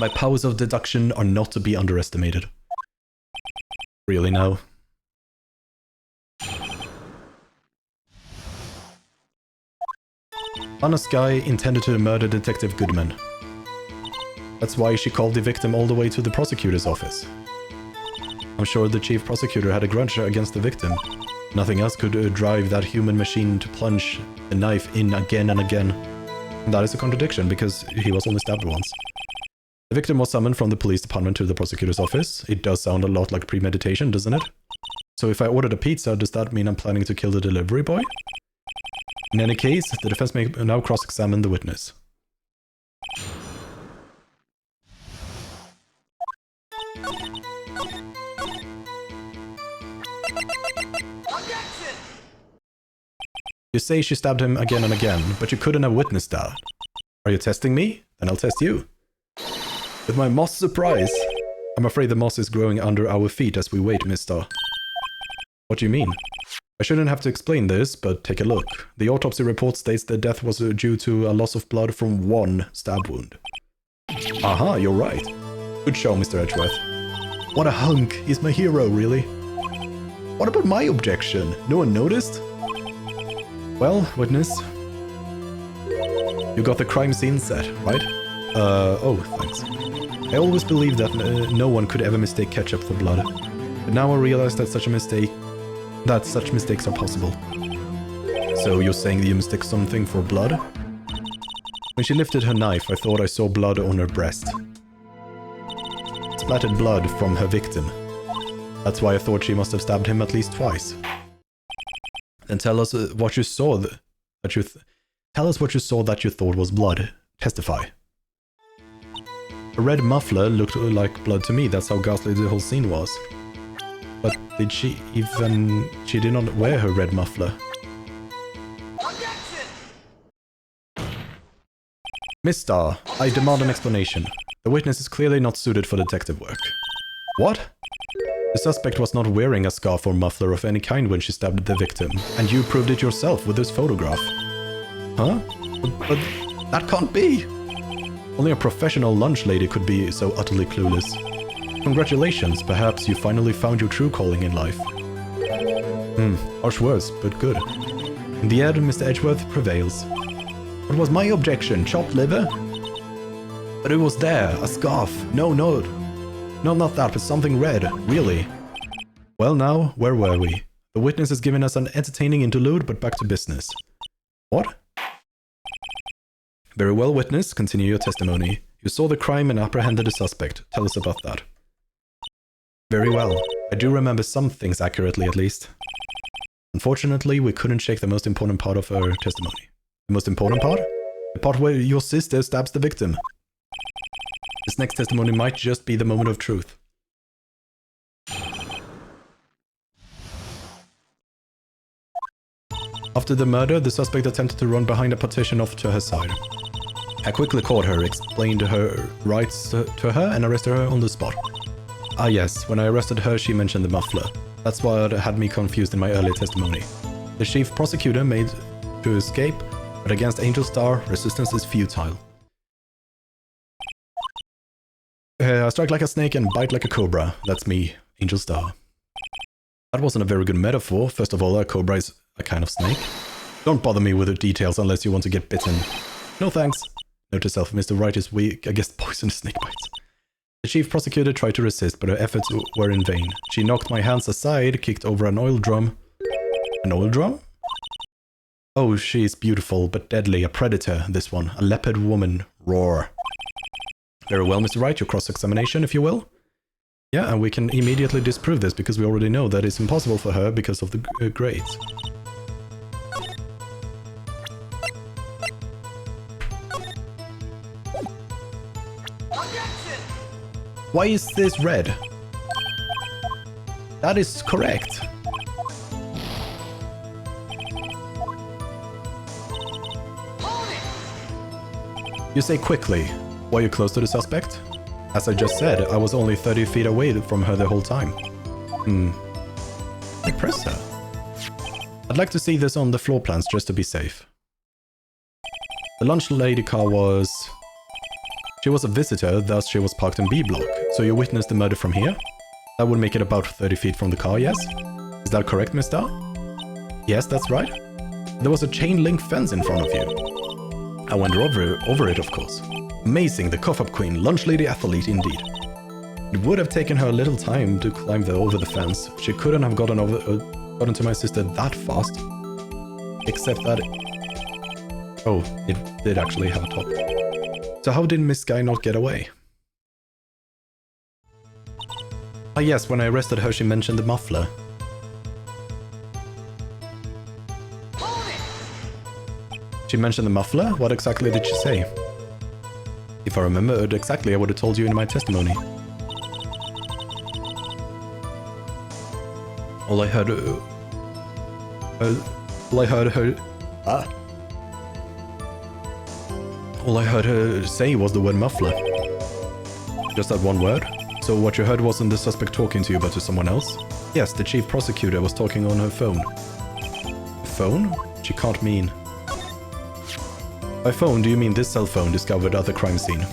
My powers of deduction are not to be underestimated. Really now? Lana Skye intended to murder Detective Goodman. That's why she called the victim all the way to the prosecutor's office. I'm sure the chief prosecutor had a grudge against the victim. Nothing else could drive that human machine to plunge the knife in again and again. And that is a contradiction, because he was only stabbed once. The victim was summoned from the police department to the prosecutor's office. It does sound a lot like premeditation, doesn't it? So if I ordered a pizza, does that mean I'm planning to kill the delivery boy? In any case, the defense may now cross-examine the witness. You say she stabbed him again and again, but you couldn't have witnessed that. Are you testing me? Then I'll test you. With my moss surprise. I'm afraid the moss is growing under our feet as we wait, mister. What do you mean? I shouldn't have to explain this, but take a look. The autopsy report states the death was due to a loss of blood from one stab wound. Aha, you're right. Good show, Mr. Edgeworth. What a hunk. He's my hero, really. What about my objection? No one noticed? Well, witness. You got the crime scene set, right? Oh, thanks. I always believed that no one could ever mistake ketchup for blood. But now I realize that such mistakes are possible. So you're saying that you mistake something for blood? When she lifted her knife, I thought I saw blood on her breast. Splattered blood from her victim. That's why I thought she must have stabbed him at least twice. Then tell us what you saw tell us what you saw that you thought was blood. Testify. A red muffler looked like blood to me. That's how ghastly the whole scene was. But did she even... She did not wear her red muffler. Miss Starr, I demand an explanation. The witness is clearly not suited for detective work. What? The suspect was not wearing a scarf or muffler of any kind when she stabbed the victim, and you proved it yourself with this photograph. Huh? But that can't be! Only a professional lunch lady could be so utterly clueless. Congratulations, perhaps you finally found your true calling in life. Harsh words, but good. In the end, Mr. Edgeworth prevails. What was my objection? Chopped liver? But it was there, a scarf. No, not that, but something red, really. Well now, where were we? The witness has given us an entertaining interlude, but back to business. What? Very well, witness, continue your testimony. You saw the crime and apprehended the suspect. Tell us about that. Very well. I do remember some things accurately, at least. Unfortunately, we couldn't shake the most important part of her testimony. The most important part? The part where your sister stabs the victim. This next testimony might just be the moment of truth. After the murder, the suspect attempted to run behind a partition off to her side. I quickly caught her, explained her rights to her, and arrested her on the spot. Ah yes, when I arrested her, she mentioned the muffler. That's what had me confused in my earlier testimony. The chief prosecutor made to escape, but against Angel Star, resistance is futile. I strike like a snake and bite like a cobra. That's me, Angel Star. That wasn't a very good metaphor. First of all, a cobra is a kind of snake. Don't bother me with the details unless you want to get bitten. No thanks. Note to self, Mr. Wright is weak against poisonous snake bites. The chief prosecutor tried to resist, but her efforts were in vain. She knocked my hands aside, kicked over an oil drum. An oil drum? Oh, she is beautiful, but deadly. A predator, this one. A leopard woman. Roar. Very well, Mr. Wright, your cross-examination, if you will. Yeah, and we can immediately disprove this, because we already know that it's impossible for her because of the grades. Why is this red? That is correct. You say quickly. Were you close to the suspect? As I just said, I was only 30 feet away from her the whole time. I press her. I'd like to see this on the floor plans just to be safe. The lunch lady car was... She was a visitor, thus she was parked in B block. So you witnessed the murder from here? That would make it about 30 feet from the car, yes? Is that correct, mister? Yes, that's right. There was a chain link fence in front of you. I went over it, of course. Amazing, the cough-up queen, lunch lady athlete indeed. It would have taken her a little time to climb over the fence. She couldn't have gotten to my sister that fast. Except that... Oh, it did actually have a top. So how did Miss Guy not get away? Ah yes, when I arrested her she mentioned the muffler. She mentioned the muffler? What exactly did she say? If I remembered exactly, I would have told you in my testimony. All I heard her say was the word muffler. Just that one word? So what you heard wasn't the suspect talking to you, but to someone else? Yes, the chief prosecutor was talking on her phone. Phone? She can't mean... By phone, do you mean this cell phone discovered at the crime scene?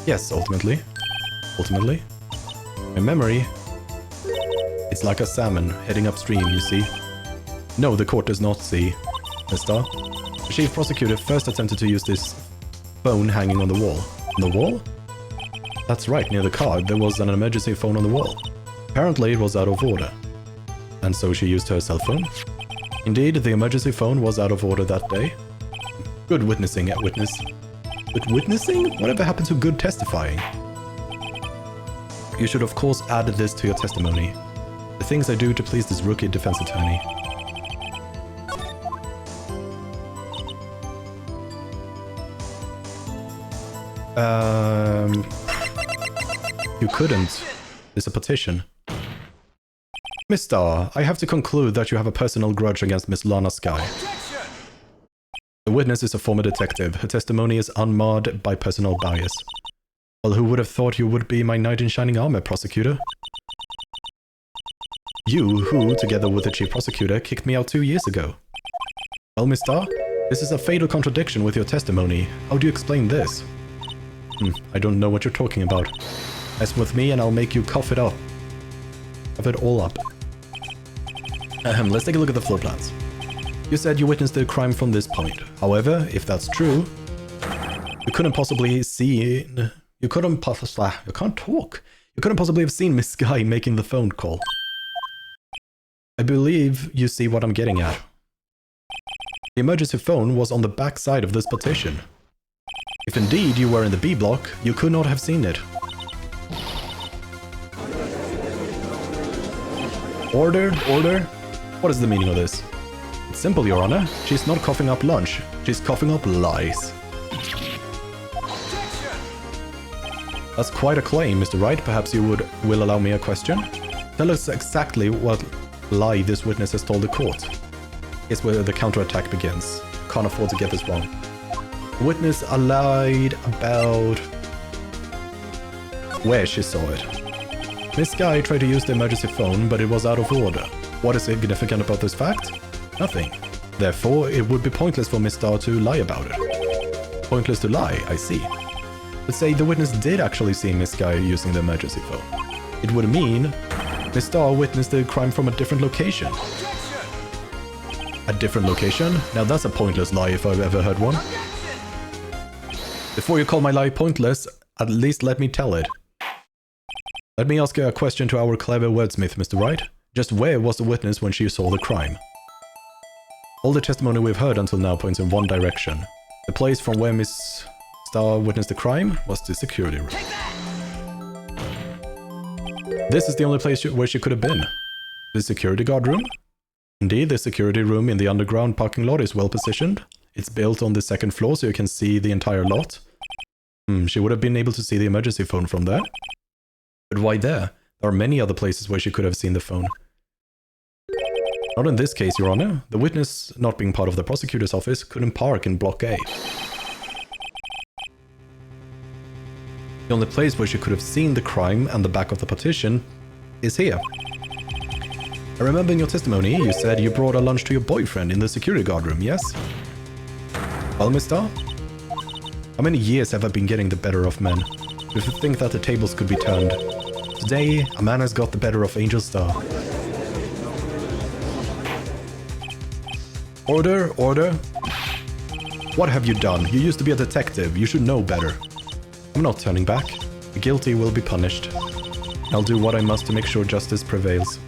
Yes, ultimately. Ultimately? My memory... It's like a salmon heading upstream, you see. No, the court does not see. Mister? The chief prosecutor first attempted to use this phone hanging on the wall. On the wall? That's right, near the car, there was an emergency phone on the wall. Apparently it was out of order. And so she used her cell phone? Indeed, the emergency phone was out of order that day. Good witnessing, witness. Good witnessing? Whatever happened to good testifying? You should of course add this to your testimony. The things I do to please this rookie defense attorney. You couldn't. It's a petition. Mister, I have to conclude that you have a personal grudge against Miss Lana Skye. The witness is a former detective. Her testimony is unmarred by personal bias. Well, who would have thought you would be my knight in shining armor, prosecutor? You, who, together with the chief prosecutor, kicked me out 2 years ago. Well, mister, this is a fatal contradiction with your testimony. How do you explain this? I don't know what you're talking about. Mess with me and I'll make you cough it up. Cough it all up. Let's take a look at the floor plans. You said you witnessed the crime from this point. However, if that's true, you couldn't possibly see... You couldn't possibly... You can't talk. You couldn't possibly have seen Miss Guy making the phone call. I believe you see what I'm getting at. The emergency phone was on the back side of this partition. If indeed you were in the B block, you could not have seen it. Order, order. What is the meaning of this? It's simple, Your Honor. She's not coughing up lunch. She's coughing up lies. That's quite a claim, Mr. Wright. Perhaps you will allow me a question? Tell us exactly what lie this witness has told the court. Here's where the counterattack begins. Can't afford to get this wrong. The witness lied about where she saw it. Miss Guy tried to use the emergency phone, but it was out of order. What is significant about this fact? Nothing. Therefore, it would be pointless for Miss Starr to lie about it. Pointless to lie, I see. Let's say the witness did actually see Miss Guy using the emergency phone. It would mean Miss Starr witnessed the crime from a different location. A different location? Now that's a pointless lie if I've ever heard one. Before you call my lie pointless, at least let me tell it. Let me ask you a question to our clever wordsmith, Mr. Wright. Just where was the witness when she saw the crime? All the testimony we've heard until now points in one direction. The place from where Miss Starr witnessed the crime was the security room. This is the only place where she could have been. The security guard room? Indeed, the security room in the underground parking lot is well positioned. It's built on the second floor so you can see the entire lot. She would have been able to see the emergency phone from there. But why there? There are many other places where she could have seen the phone. Not in this case, Your Honor. The witness, not being part of the prosecutor's office, couldn't park in Block A. The only place where she could have seen the crime and the back of the partition is here. I remember in your testimony, you said you brought a lunch to your boyfriend in the security guard room, yes? Well, Miss Starr? How many years have I been getting the better of men? If you think that the tables could be turned. Today, a man has got the better of Angel Starr. Order, order. What have you done? You used to be a detective. You should know better. I'm not turning back. The guilty will be punished. I'll do what I must to make sure justice prevails.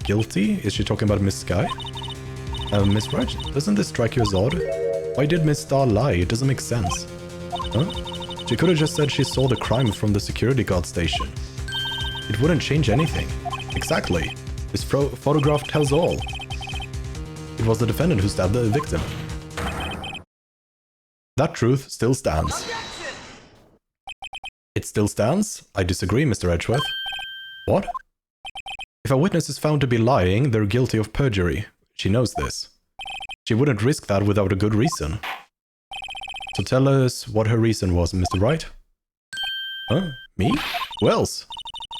Guilty? Is she talking about Miss Sky? Miss Wright, doesn't this strike you as odd? Why did Miss Starr lie? It doesn't make sense. Huh? She could have just said she saw the crime from the security guard station. It wouldn't change anything. Exactly. This photograph tells all. It was the defendant who stabbed the victim. That truth still stands. It still stands? I disagree, Mr. Edgeworth. What? If a witness is found to be lying, they're guilty of perjury. She knows this. She wouldn't risk that without a good reason. So tell us what her reason was, Mr. Wright. Huh? Me? Who else?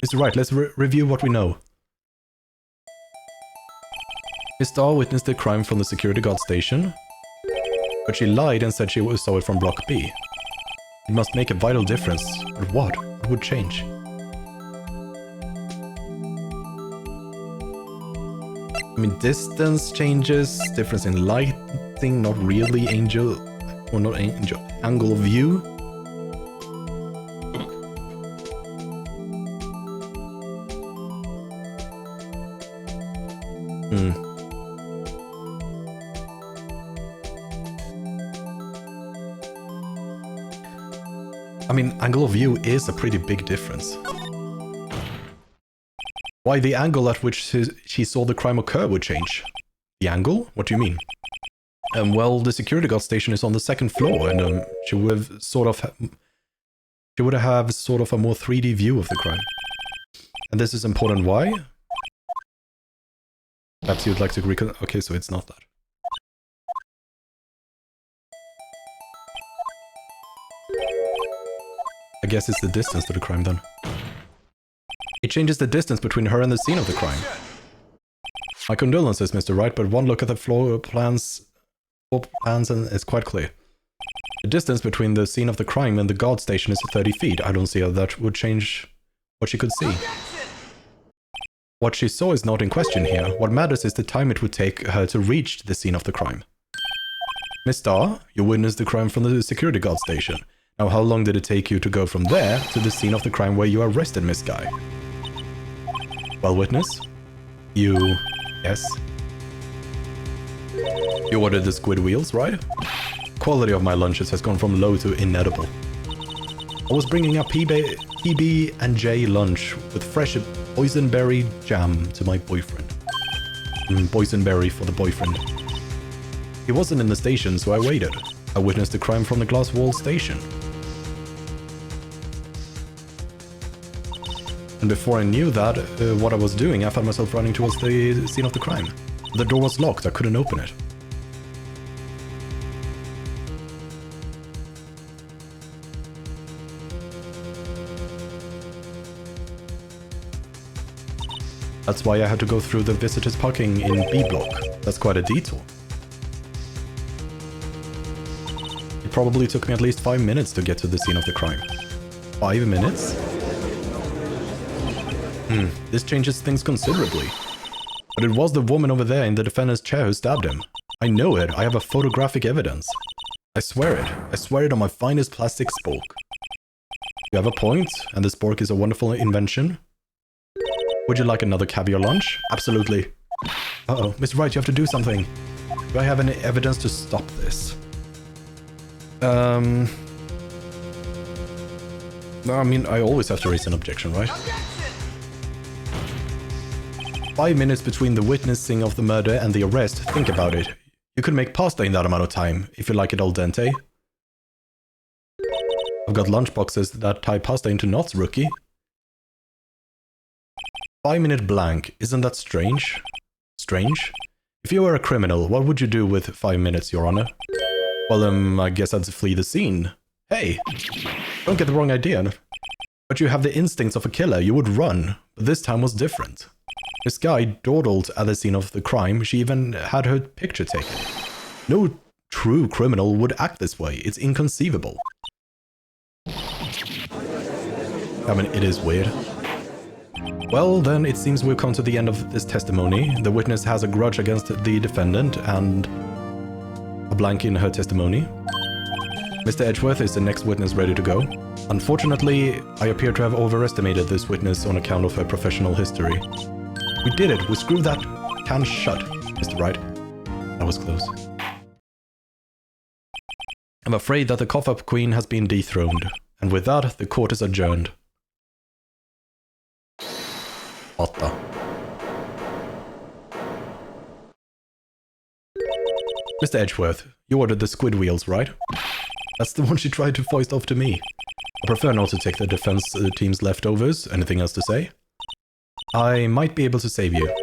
Mr. Wright, let's review what we know. Miss Starr witnessed the crime from the security guard station, but she lied and said she saw it from Block B. It must make a vital difference, but what? What would change? I mean, distance changes, difference in lighting, not really angel, or not angel, angle of view. I mean, angle of view is a pretty big difference. Why the angle at which she saw the crime occur would change? The angle? What do you mean? Well, the security guard station is on the second floor, and she would have sort of a more 3D view of the crime. And this is important. Why? Perhaps you'd like to recon. Okay, so it's not that. I guess it's the distance to the crime then. It changes the distance between her and the scene of the crime. My condolences, Mr. Wright, but one look at the floor plans and it's quite clear. The distance between the scene of the crime and the guard station is 30 feet. I don't see how that would change what she could see. What she saw is not in question here. What matters is the time it would take her to reach the scene of the crime. Miss Starr, you witnessed the crime from the security guard station. Now, how long did it take you to go from there to the scene of the crime where you arrested Miss Guy? Well, witness? You... yes? You ordered the squid wheels, right? Quality of my lunches has gone from low to inedible. I was bringing a PB&J lunch with fresh boysenberry jam to my boyfriend. Boysenberry for the boyfriend. He wasn't in the station, so I waited. I witnessed the crime from the glass wall station. And before I knew that, what I was doing, I found myself running towards the scene of the crime. The door was locked, I couldn't open it. That's why I had to go through the visitors parking in B block. That's quite a detour. It probably took me at least 5 minutes to get to the scene of the crime. 5 minutes? This changes things considerably. But it was the woman over there in the defendant's chair who stabbed him. I know it. I have a photographic evidence. I swear it. I swear it on my finest plastic spork. You have a point, and the spork is a wonderful invention. Would you like another caviar lunch? Absolutely. Uh-oh, Miss Wright, you have to do something. Do I have any evidence to stop this? I mean, I always have to raise an objection, right? 5 minutes between the witnessing of the murder and the arrest. Think about it. You could make pasta in that amount of time, if you like it al dente. I've got lunchboxes that tie pasta into knots, rookie. 5-minute blank. Isn't that strange? Strange? If you were a criminal, what would you do with 5 minutes, Your Honor? Well, I guess I'd flee the scene. Hey! Don't get the wrong idea. But you have the instincts of a killer. You would run. But this time was different. This guy dawdled at the scene of the crime. She even had her picture taken. No true criminal would act this way. It's inconceivable. I mean, it is weird. Well, then it seems we've come to the end of this testimony. The witness has a grudge against the defendant and a blank in her testimony. Mr. Edgeworth is the next witness ready to go. Unfortunately, I appear to have overestimated this witness on account of her professional history. We did it. We screwed that can shut, Mr. Wright. That was close. I'm afraid that the cough-up queen has been dethroned. And with that, the court is adjourned. What the? Mr. Edgeworth, you ordered the squid wheels, right? That's the one she tried to foist off to me. I prefer not to take the defense team's leftovers. Anything else to say? I might be able to save you.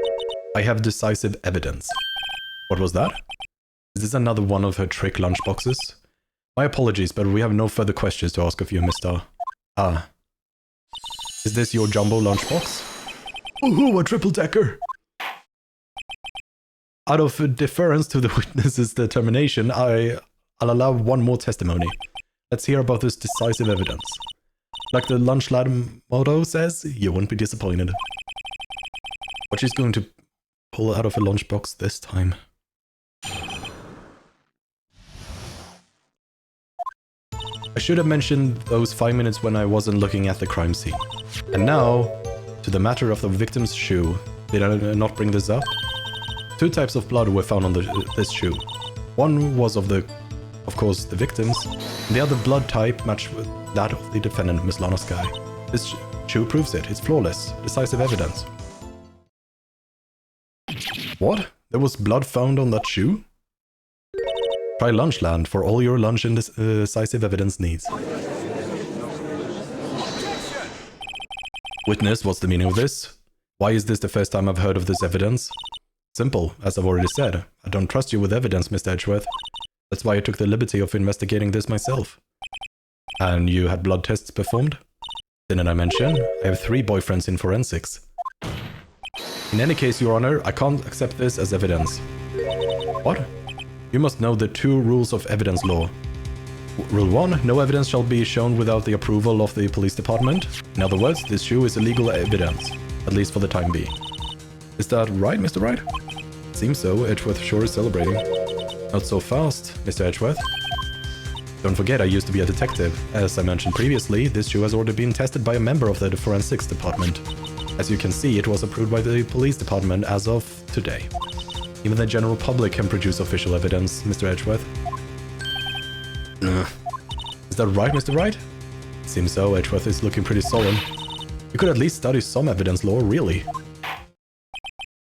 I have decisive evidence. What was that? Is this another one of her trick lunchboxes? My apologies, but we have no further questions to ask of you, Mr. Ah. Is this your jumbo lunchbox? Ooh, a triple-decker! Out of deference to the witness's determination, I'll allow one more testimony. Let's hear about this decisive evidence. Like the lunch lad motto says, you won't be disappointed. What she's going to pull out of a lunchbox this time. I should have mentioned those 5 minutes when I wasn't looking at the crime scene. And now, to the matter of the victim's shoe. Did I not bring this up? 2 types of blood were found on this shoe. One was of course, the victim's. And the other blood type matched with that of the defendant, Miss Lana Skye. This shoe proves it. It's flawless. Decisive evidence. What? There was blood found on that shoe? Try Lunchland for all your lunch and decisive evidence needs. Witness, what's the meaning of this? Why is this the first time I've heard of this evidence? Simple, as I've already said. I don't trust you with evidence, Mr. Edgeworth. That's why I took the liberty of investigating this myself. And you had blood tests performed? Didn't I mention? I have 3 boyfriends in forensics. In any case, Your Honor, I can't accept this as evidence. What? You must know the 2 rules of evidence law. Rule 1. No evidence shall be shown without the approval of the police department. In other words, this shoe is illegal evidence, at least for the time being. Is that right, Mr. Wright? Seems so. Edgeworth sure is celebrating. Not so fast, Mr. Edgeworth. Don't forget, I used to be a detective. As I mentioned previously, this shoe has already been tested by a member of the forensics department. As you can see, it was approved by the police department as of today. Even the general public can produce official evidence, Mr. Edgeworth. Is that right, Mr. Wright? Seems so. Edgeworth is looking pretty solemn. You could at least study some evidence law, really.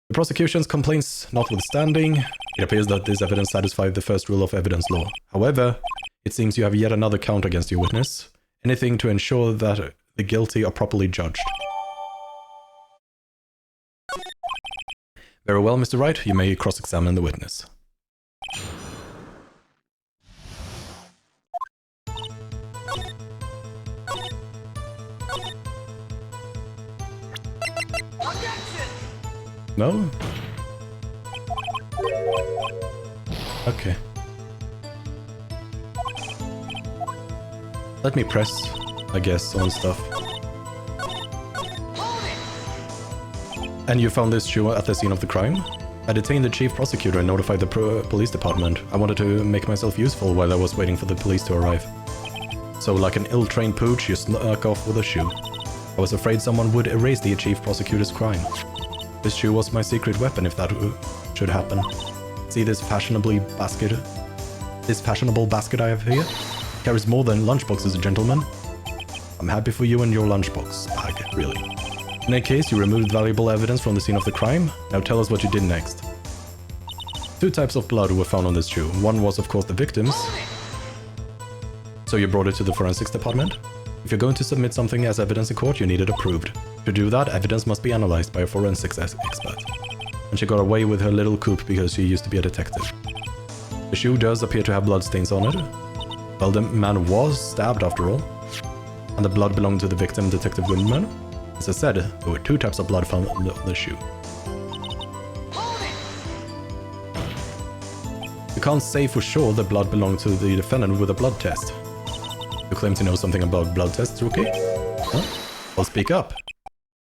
The prosecution's complaints notwithstanding, it appears that this evidence satisfied the first rule of evidence law. However, it seems you have yet another count against your witness. Anything to ensure that the guilty are properly judged. Very well, Mr. Wright, you may cross-examine the witness. No? Okay. Let me press, I guess, on stuff. And you found this shoe at the scene of the crime? I detained the chief prosecutor and notified the police department. I wanted to make myself useful while I was waiting for the police to arrive. So like an ill-trained pooch, you snuck off with a shoe. I was afraid someone would erase the chief prosecutor's crime. This shoe was my secret weapon if that should happen. See this fashionable basket I have here? Carries more than lunchboxes, gentlemen. I'm happy for you and your lunchbox bag, really. In any case, you removed valuable evidence from the scene of the crime. Now tell us what you did next. 2 types of blood were found on this shoe. One was, of course, the victim's. So you brought it to the forensics department? If you're going to submit something as evidence in court, you need it approved. To do that, evidence must be analyzed by a forensics expert. And she got away with her little coup because she used to be a detective. The shoe does appear to have bloodstains on it. Well, the man was stabbed after all. And the blood belonged to the victim, Detective Goodman. As I said, there were 2 types of blood found on the shoe. You can't say for sure the blood belonged to the defendant with a blood test. You claim to know something about blood tests, rookie? Huh? Well, speak up.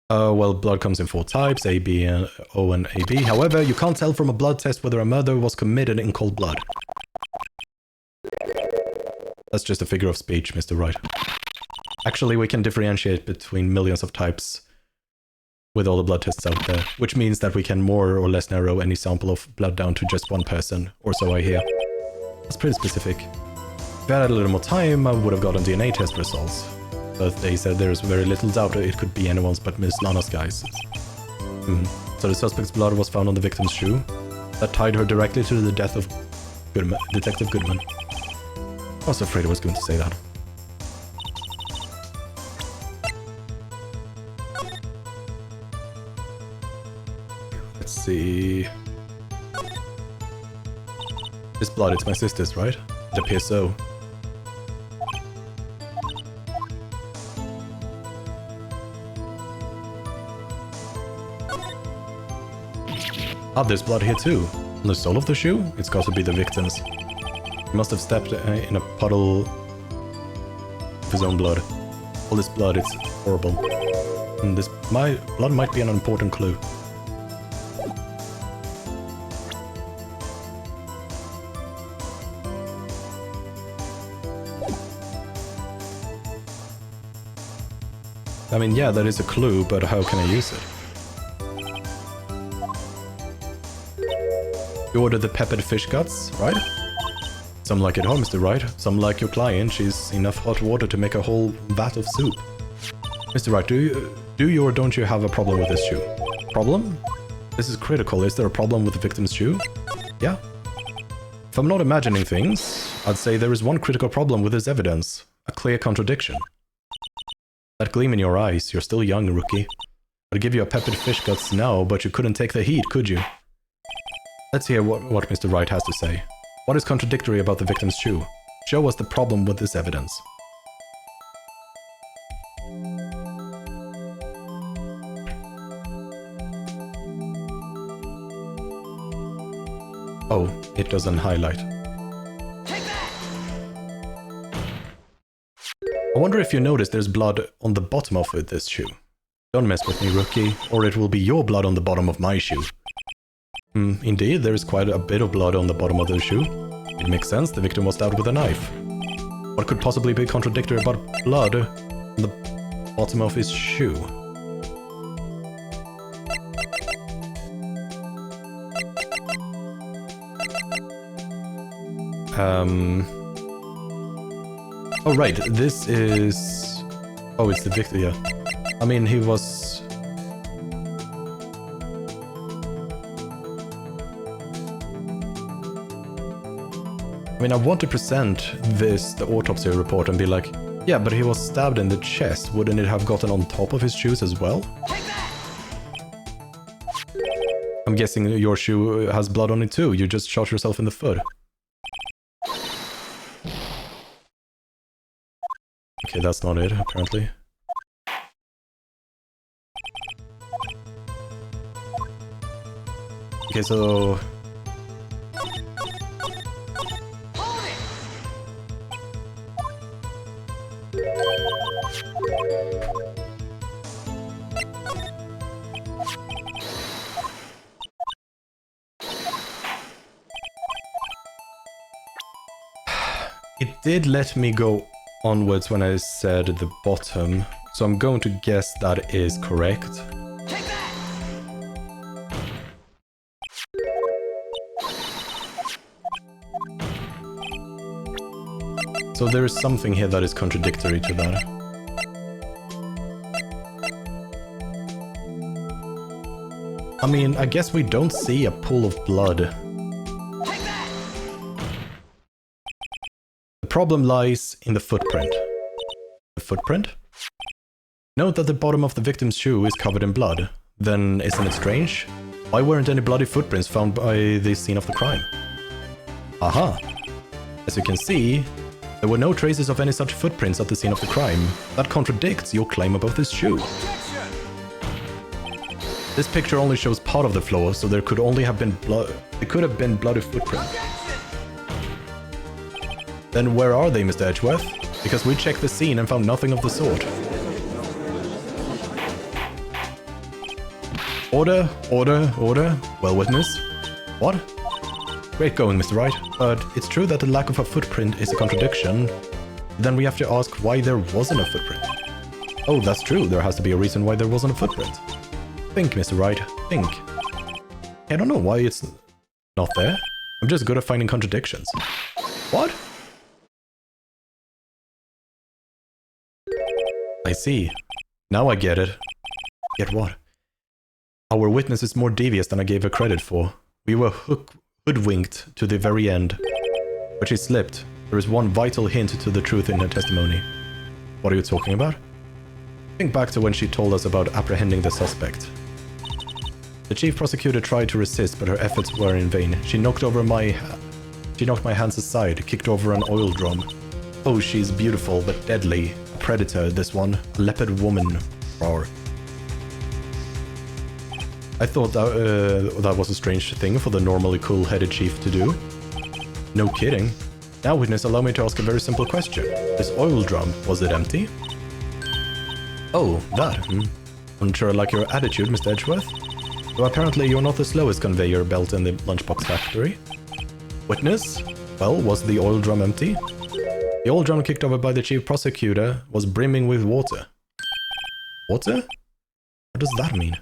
Well, blood comes in 4 types, A, B, and O, and AB. However, you can't tell from a blood test whether a murder was committed in cold blood. That's just a figure of speech, Mr. Wright. Actually, we can differentiate between millions of types with all the blood tests out there, which means that we can more or less narrow any sample of blood down to just 1 person, or so I hear. That's pretty specific. If I had a little more time, I would have gotten DNA test results. But they said there's very little doubt it could be anyone's but Miss Lana's guys. So the suspect's blood was found on the victim's shoe. That tied her directly to the death of Detective Goodman. I was afraid I was going to say that. Let's see... This blood, it's my sister's, right? It appears so. Ah, there's blood here too. On the sole of the shoe? It's got to be the victim's. He must have stepped in a puddle of his own blood. All this blood, it's horrible. And this blood might be an important clue. I mean, yeah, that is a clue, but how can I use it? You ordered the peppered fish guts, right? Some like it home, Mr. Wright. Some like your client. She's enough hot water to make a whole vat of soup. Mr. Wright, do you or don't you have a problem with this shoe? Problem? This is critical. Is there a problem with the victim's shoe? Yeah. If I'm not imagining things, I'd say there is one critical problem with this evidence. A clear contradiction. That gleam in your eyes, you're still young, rookie. I'd give you a peppered fish guts now, but you couldn't take the heat, could you? Let's hear what Mr. Wright has to say. What is contradictory about the victim's shoe? Show us the problem with this evidence. Oh, it doesn't highlight. I wonder if you noticed there's blood on the bottom of this shoe. Don't mess with me, rookie, or it will be your blood on the bottom of my shoe. Indeed, there is quite a bit of blood on the bottom of the shoe. It makes sense, the victim was stabbed with a knife. What could possibly be contradictory about blood on the bottom of his shoe? Oh, right, this is... Oh, it's the victim, yeah. I mean, he was... I mean, I want to present the autopsy report and be like, yeah, but he was stabbed in the chest. Wouldn't it have gotten on top of his shoes as well? I'm guessing your shoe has blood on it too. You just shot yourself in the foot. Okay, that's not it, apparently. Okay, so... It did let me go onwards when I said the bottom, so I'm going to guess that is correct. Take that! So there is something here that is contradictory to that. I mean, I guess we don't see a pool of blood. The problem lies in the footprint. The footprint? Note that the bottom of the victim's shoe is covered in blood. Then isn't it strange? Why weren't any bloody footprints found by the scene of the crime? Aha! As you can see, there were no traces of any such footprints at the scene of the crime. That contradicts your claim about this shoe. This picture only shows part of the floor, so there could only have been blood. It could have been bloody footprints. Then where are they, Mr. Edgeworth? Because we checked the scene and found nothing of the sort. Order, order, order. Well, witness. What? Great going, Mr. Wright. But it's true that the lack of a footprint is a contradiction. Then we have to ask why there wasn't a footprint. Oh, that's true. There has to be a reason why there wasn't a footprint. Think, Mr. Wright. Think. I don't know why it's not there. I'm just good at finding contradictions. What? I see. Now I get it. Get what? Our witness is more devious than I gave her credit for. We were hoodwinked to the very end. But she slipped. There is one vital hint to the truth in her testimony. What are you talking about? Think back to when she told us about apprehending the suspect. The chief prosecutor tried to resist, but her efforts were in vain. She knocked my hands aside, kicked over an oil drum. Oh, she's beautiful, but deadly. A predator, this one. A leopard woman. Roar. I thought that was a strange thing for the normally cool-headed chief to do. No kidding. Now, witness, allow me to ask a very simple question. This oil drum, was it empty? Oh, that, Unsure like your attitude, Mr. Edgeworth. Though apparently you're not the slowest conveyor belt in the lunchbox factory. Witness? Well, was the oil drum empty? The oil drum kicked over by the chief prosecutor was brimming with water. Water? What does that mean?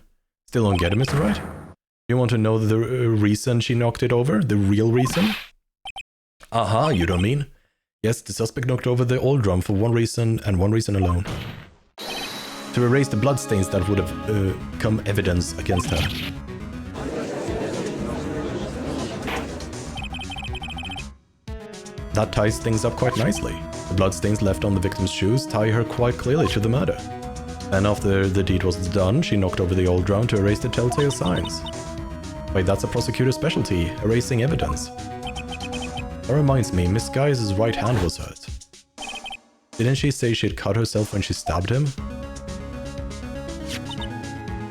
Still don't get it, Mr. Wright? You want to know the reason she knocked it over? The real reason? Aha, you don't mean? Yes, the suspect knocked over the oil drum for one reason and one reason alone. To erase the bloodstains that would have become evidence against her. That ties things up quite nicely. The bloodstains left on the victim's shoes tie her quite clearly to the murder. And after the deed was done, she knocked over the old drum to erase the telltale signs. Wait, that's a prosecutor's specialty, erasing evidence. That reminds me, Miss Guy's right hand was hurt. Didn't she say she'd cut herself when she stabbed him?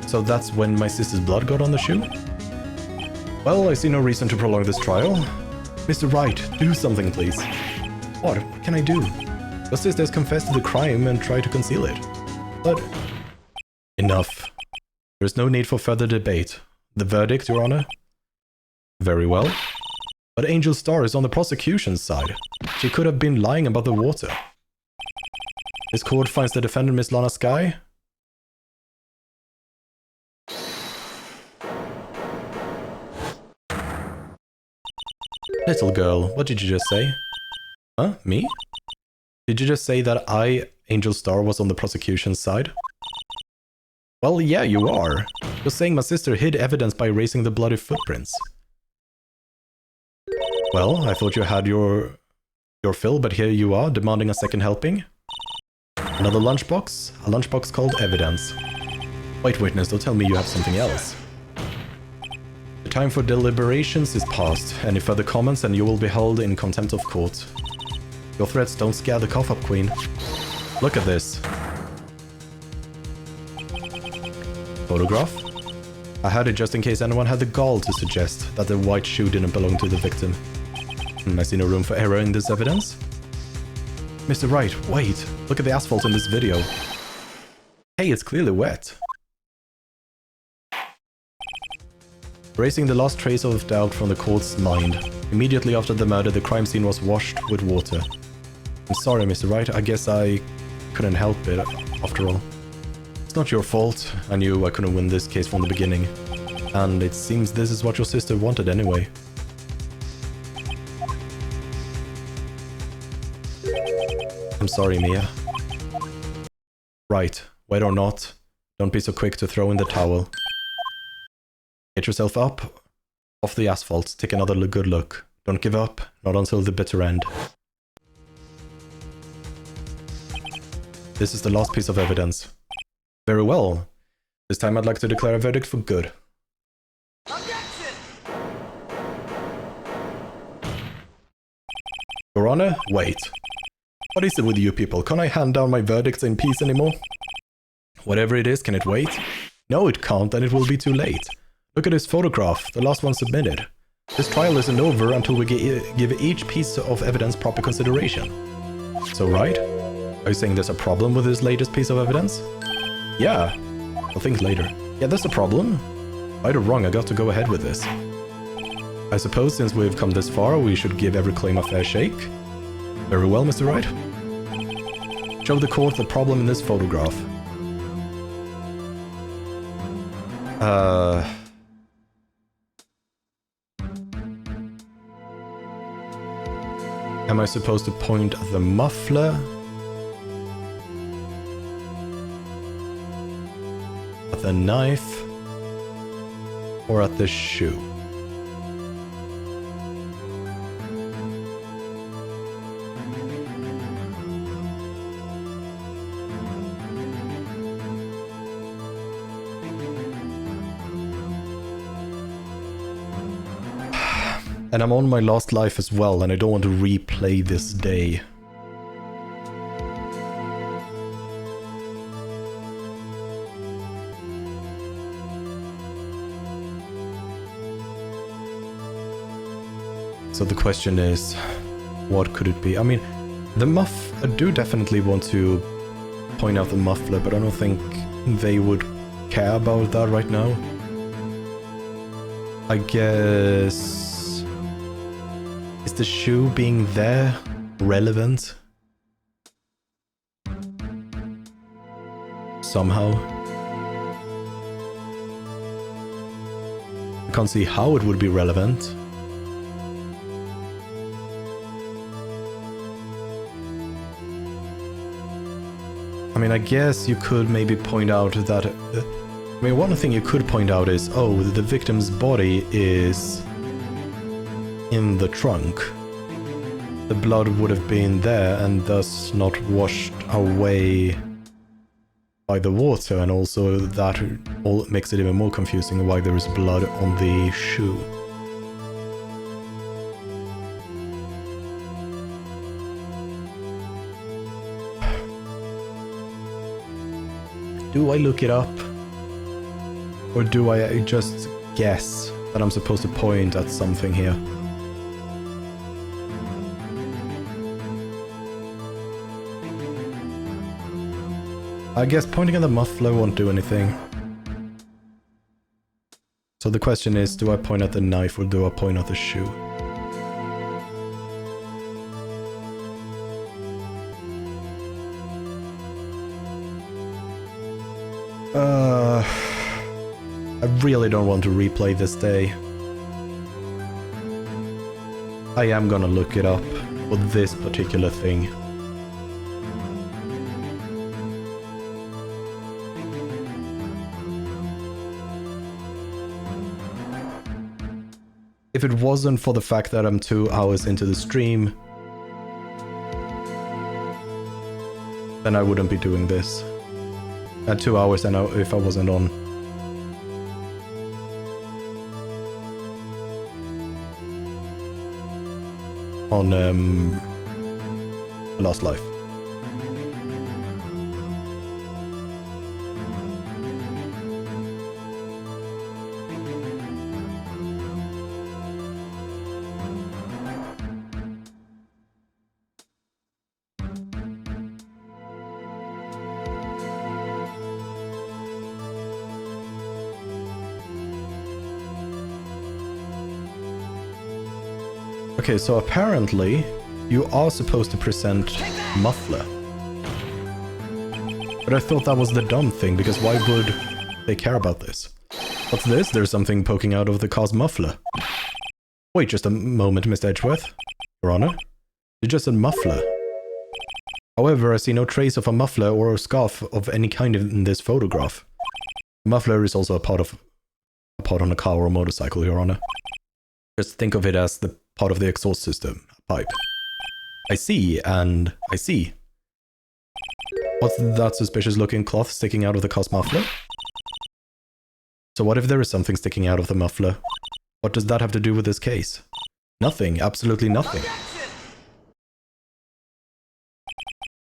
So that's when my sister's blood got on the shoe? Well, I see no reason to prolong this trial. Mr. Wright, do something, please. What can I do? Your sisters confessed to the crime and tried to conceal it. But... enough. There is no need for further debate. The verdict, Your Honor? Very well. But Angel Star is on the prosecution's side. She could have been lying about the water. This court finds the defendant, Miss Lana Sky. Little girl, what did you just say? Huh? Me? Did you just say that I, Angel Star, was on the prosecution's side? Well, yeah, you are. You're saying my sister hid evidence by erasing the bloody footprints. Well, I thought you had your fill, but here you are, demanding a second helping. Another lunchbox? A lunchbox called evidence. Wait, witness, don't tell me you have something else. The time for deliberations is past. Any further comments and you will be held in contempt of court. Your threats don't scare the cough-up queen. Look at this. Photograph? I had it just in case anyone had the gall to suggest that the white shoe didn't belong to the victim. I see no room for error in this evidence. Mr. Wright, wait. Look at the asphalt in this video. Hey, it's clearly wet. Erasing the last trace of doubt from the court's mind. Immediately after the murder, the crime scene was washed with water. I'm sorry, Mr. Wright. I guess I couldn't help it, after all. It's not your fault. I knew I couldn't win this case from the beginning. And it seems this is what your sister wanted anyway. I'm sorry, Mia. Right, wait or not, don't be so quick to throw in the towel. Get yourself up, off the asphalt, take another good look. Don't give up, not until the bitter end. This is the last piece of evidence. Very well. This time I'd like to declare a verdict for good. Objection! Your Honor, wait. What is it with you people? Can't I hand down my verdicts in peace anymore? Whatever it is, can it wait? No, it can't, and it will be too late. Look at this photograph, the last one submitted. This trial isn't over until we give each piece of evidence proper consideration. So, right? Are you saying there's a problem with this latest piece of evidence? Yeah. I'll think later. Yeah, there's a problem. Right or wrong, I got to go ahead with this. I suppose since we've come this far, we should give every claim a fair shake. Very well, Mr. Wright. Show the court the problem in this photograph. Am I supposed to point at the muffler? At the knife? Or at the shoe? And I'm on my last life as well, and I don't want to replay this day. So the question is, what could it be? I mean, I do definitely want to point out the muffler, but I don't think they would care about that right now. I guess... Is the shoe being there relevant? Somehow. I can't see how it would be relevant. I mean, I guess you could maybe point out that... I mean, one thing you could point out is, oh, the victim's body is... in the trunk. The blood would have been there and thus not washed away by the water, and also that all makes it even more confusing why there is blood on the shoe. Do I look it up? Or do I just guess that I'm supposed to point at something here? I guess pointing at the muffler won't do anything. So the question is, do I point at the knife or do I point at the shoe? I really don't want to replay this day. I am gonna look it up for this particular thing. If it wasn't for the fact that I'm 2 hours into the stream, then I wouldn't be doing this. At 2 hours and if I wasn't on. Last Life. Okay, so apparently you are supposed to present muffler. But I thought that was the dumb thing, because why would they care about this? What's this? There's something poking out of the car's muffler. Wait just a moment, Mr. Edgeworth. Your Honor? It's just a muffler. However, I see no trace of a muffler or a scarf of any kind in this photograph. The muffler is also a part on a car or a motorcycle, Your Honor. Just think of it as the part of the exhaust system, a pipe. I see, and I see. What's that suspicious looking cloth sticking out of the car's muffler? So what if there is something sticking out of the muffler? What does that have to do with this case? Nothing, absolutely nothing.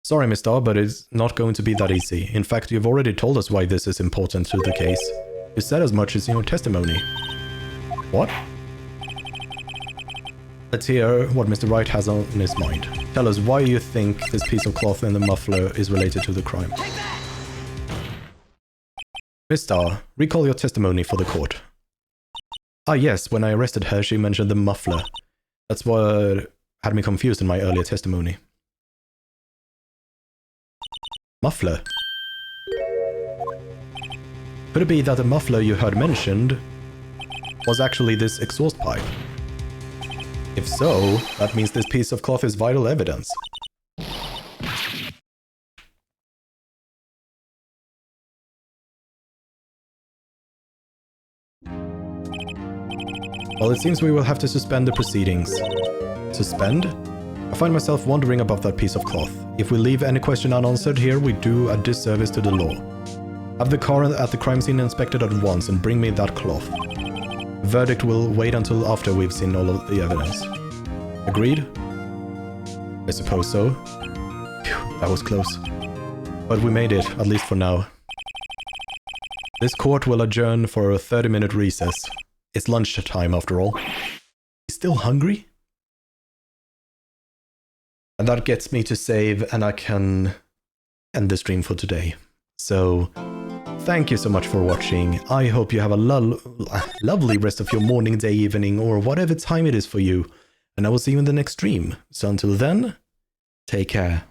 Sorry, Miss Starr, but it's not going to be that easy. In fact, you've already told us why this is important to the case. You said as much as in your testimony. What? Let's hear what Mr. Wright has on his mind. Tell us why you think this piece of cloth in the muffler is related to the crime. Miss Starr, recall your testimony for the court. Ah yes, when I arrested her, she mentioned the muffler. That's what had me confused in my earlier testimony. Muffler? Could it be that the muffler you heard mentioned was actually this exhaust pipe? If so, that means this piece of cloth is vital evidence. Well, it seems we will have to suspend the proceedings. Suspend? I find myself wondering about that piece of cloth. If we leave any question unanswered here, we do a disservice to the law. Have the car at the crime scene inspected at once and bring me that cloth. Verdict will wait until after we've seen all of the evidence. Agreed? I suppose so. Phew, that was close. But we made it, at least for now. This court will adjourn for a 30-minute recess. It's lunchtime after all. You still hungry? And that gets me to save, and I can end the stream for today. So, thank you so much for watching. I hope you have a lovely rest of your morning, day, evening, or whatever time it is for you. And I will see you in the next stream. So until then, take care.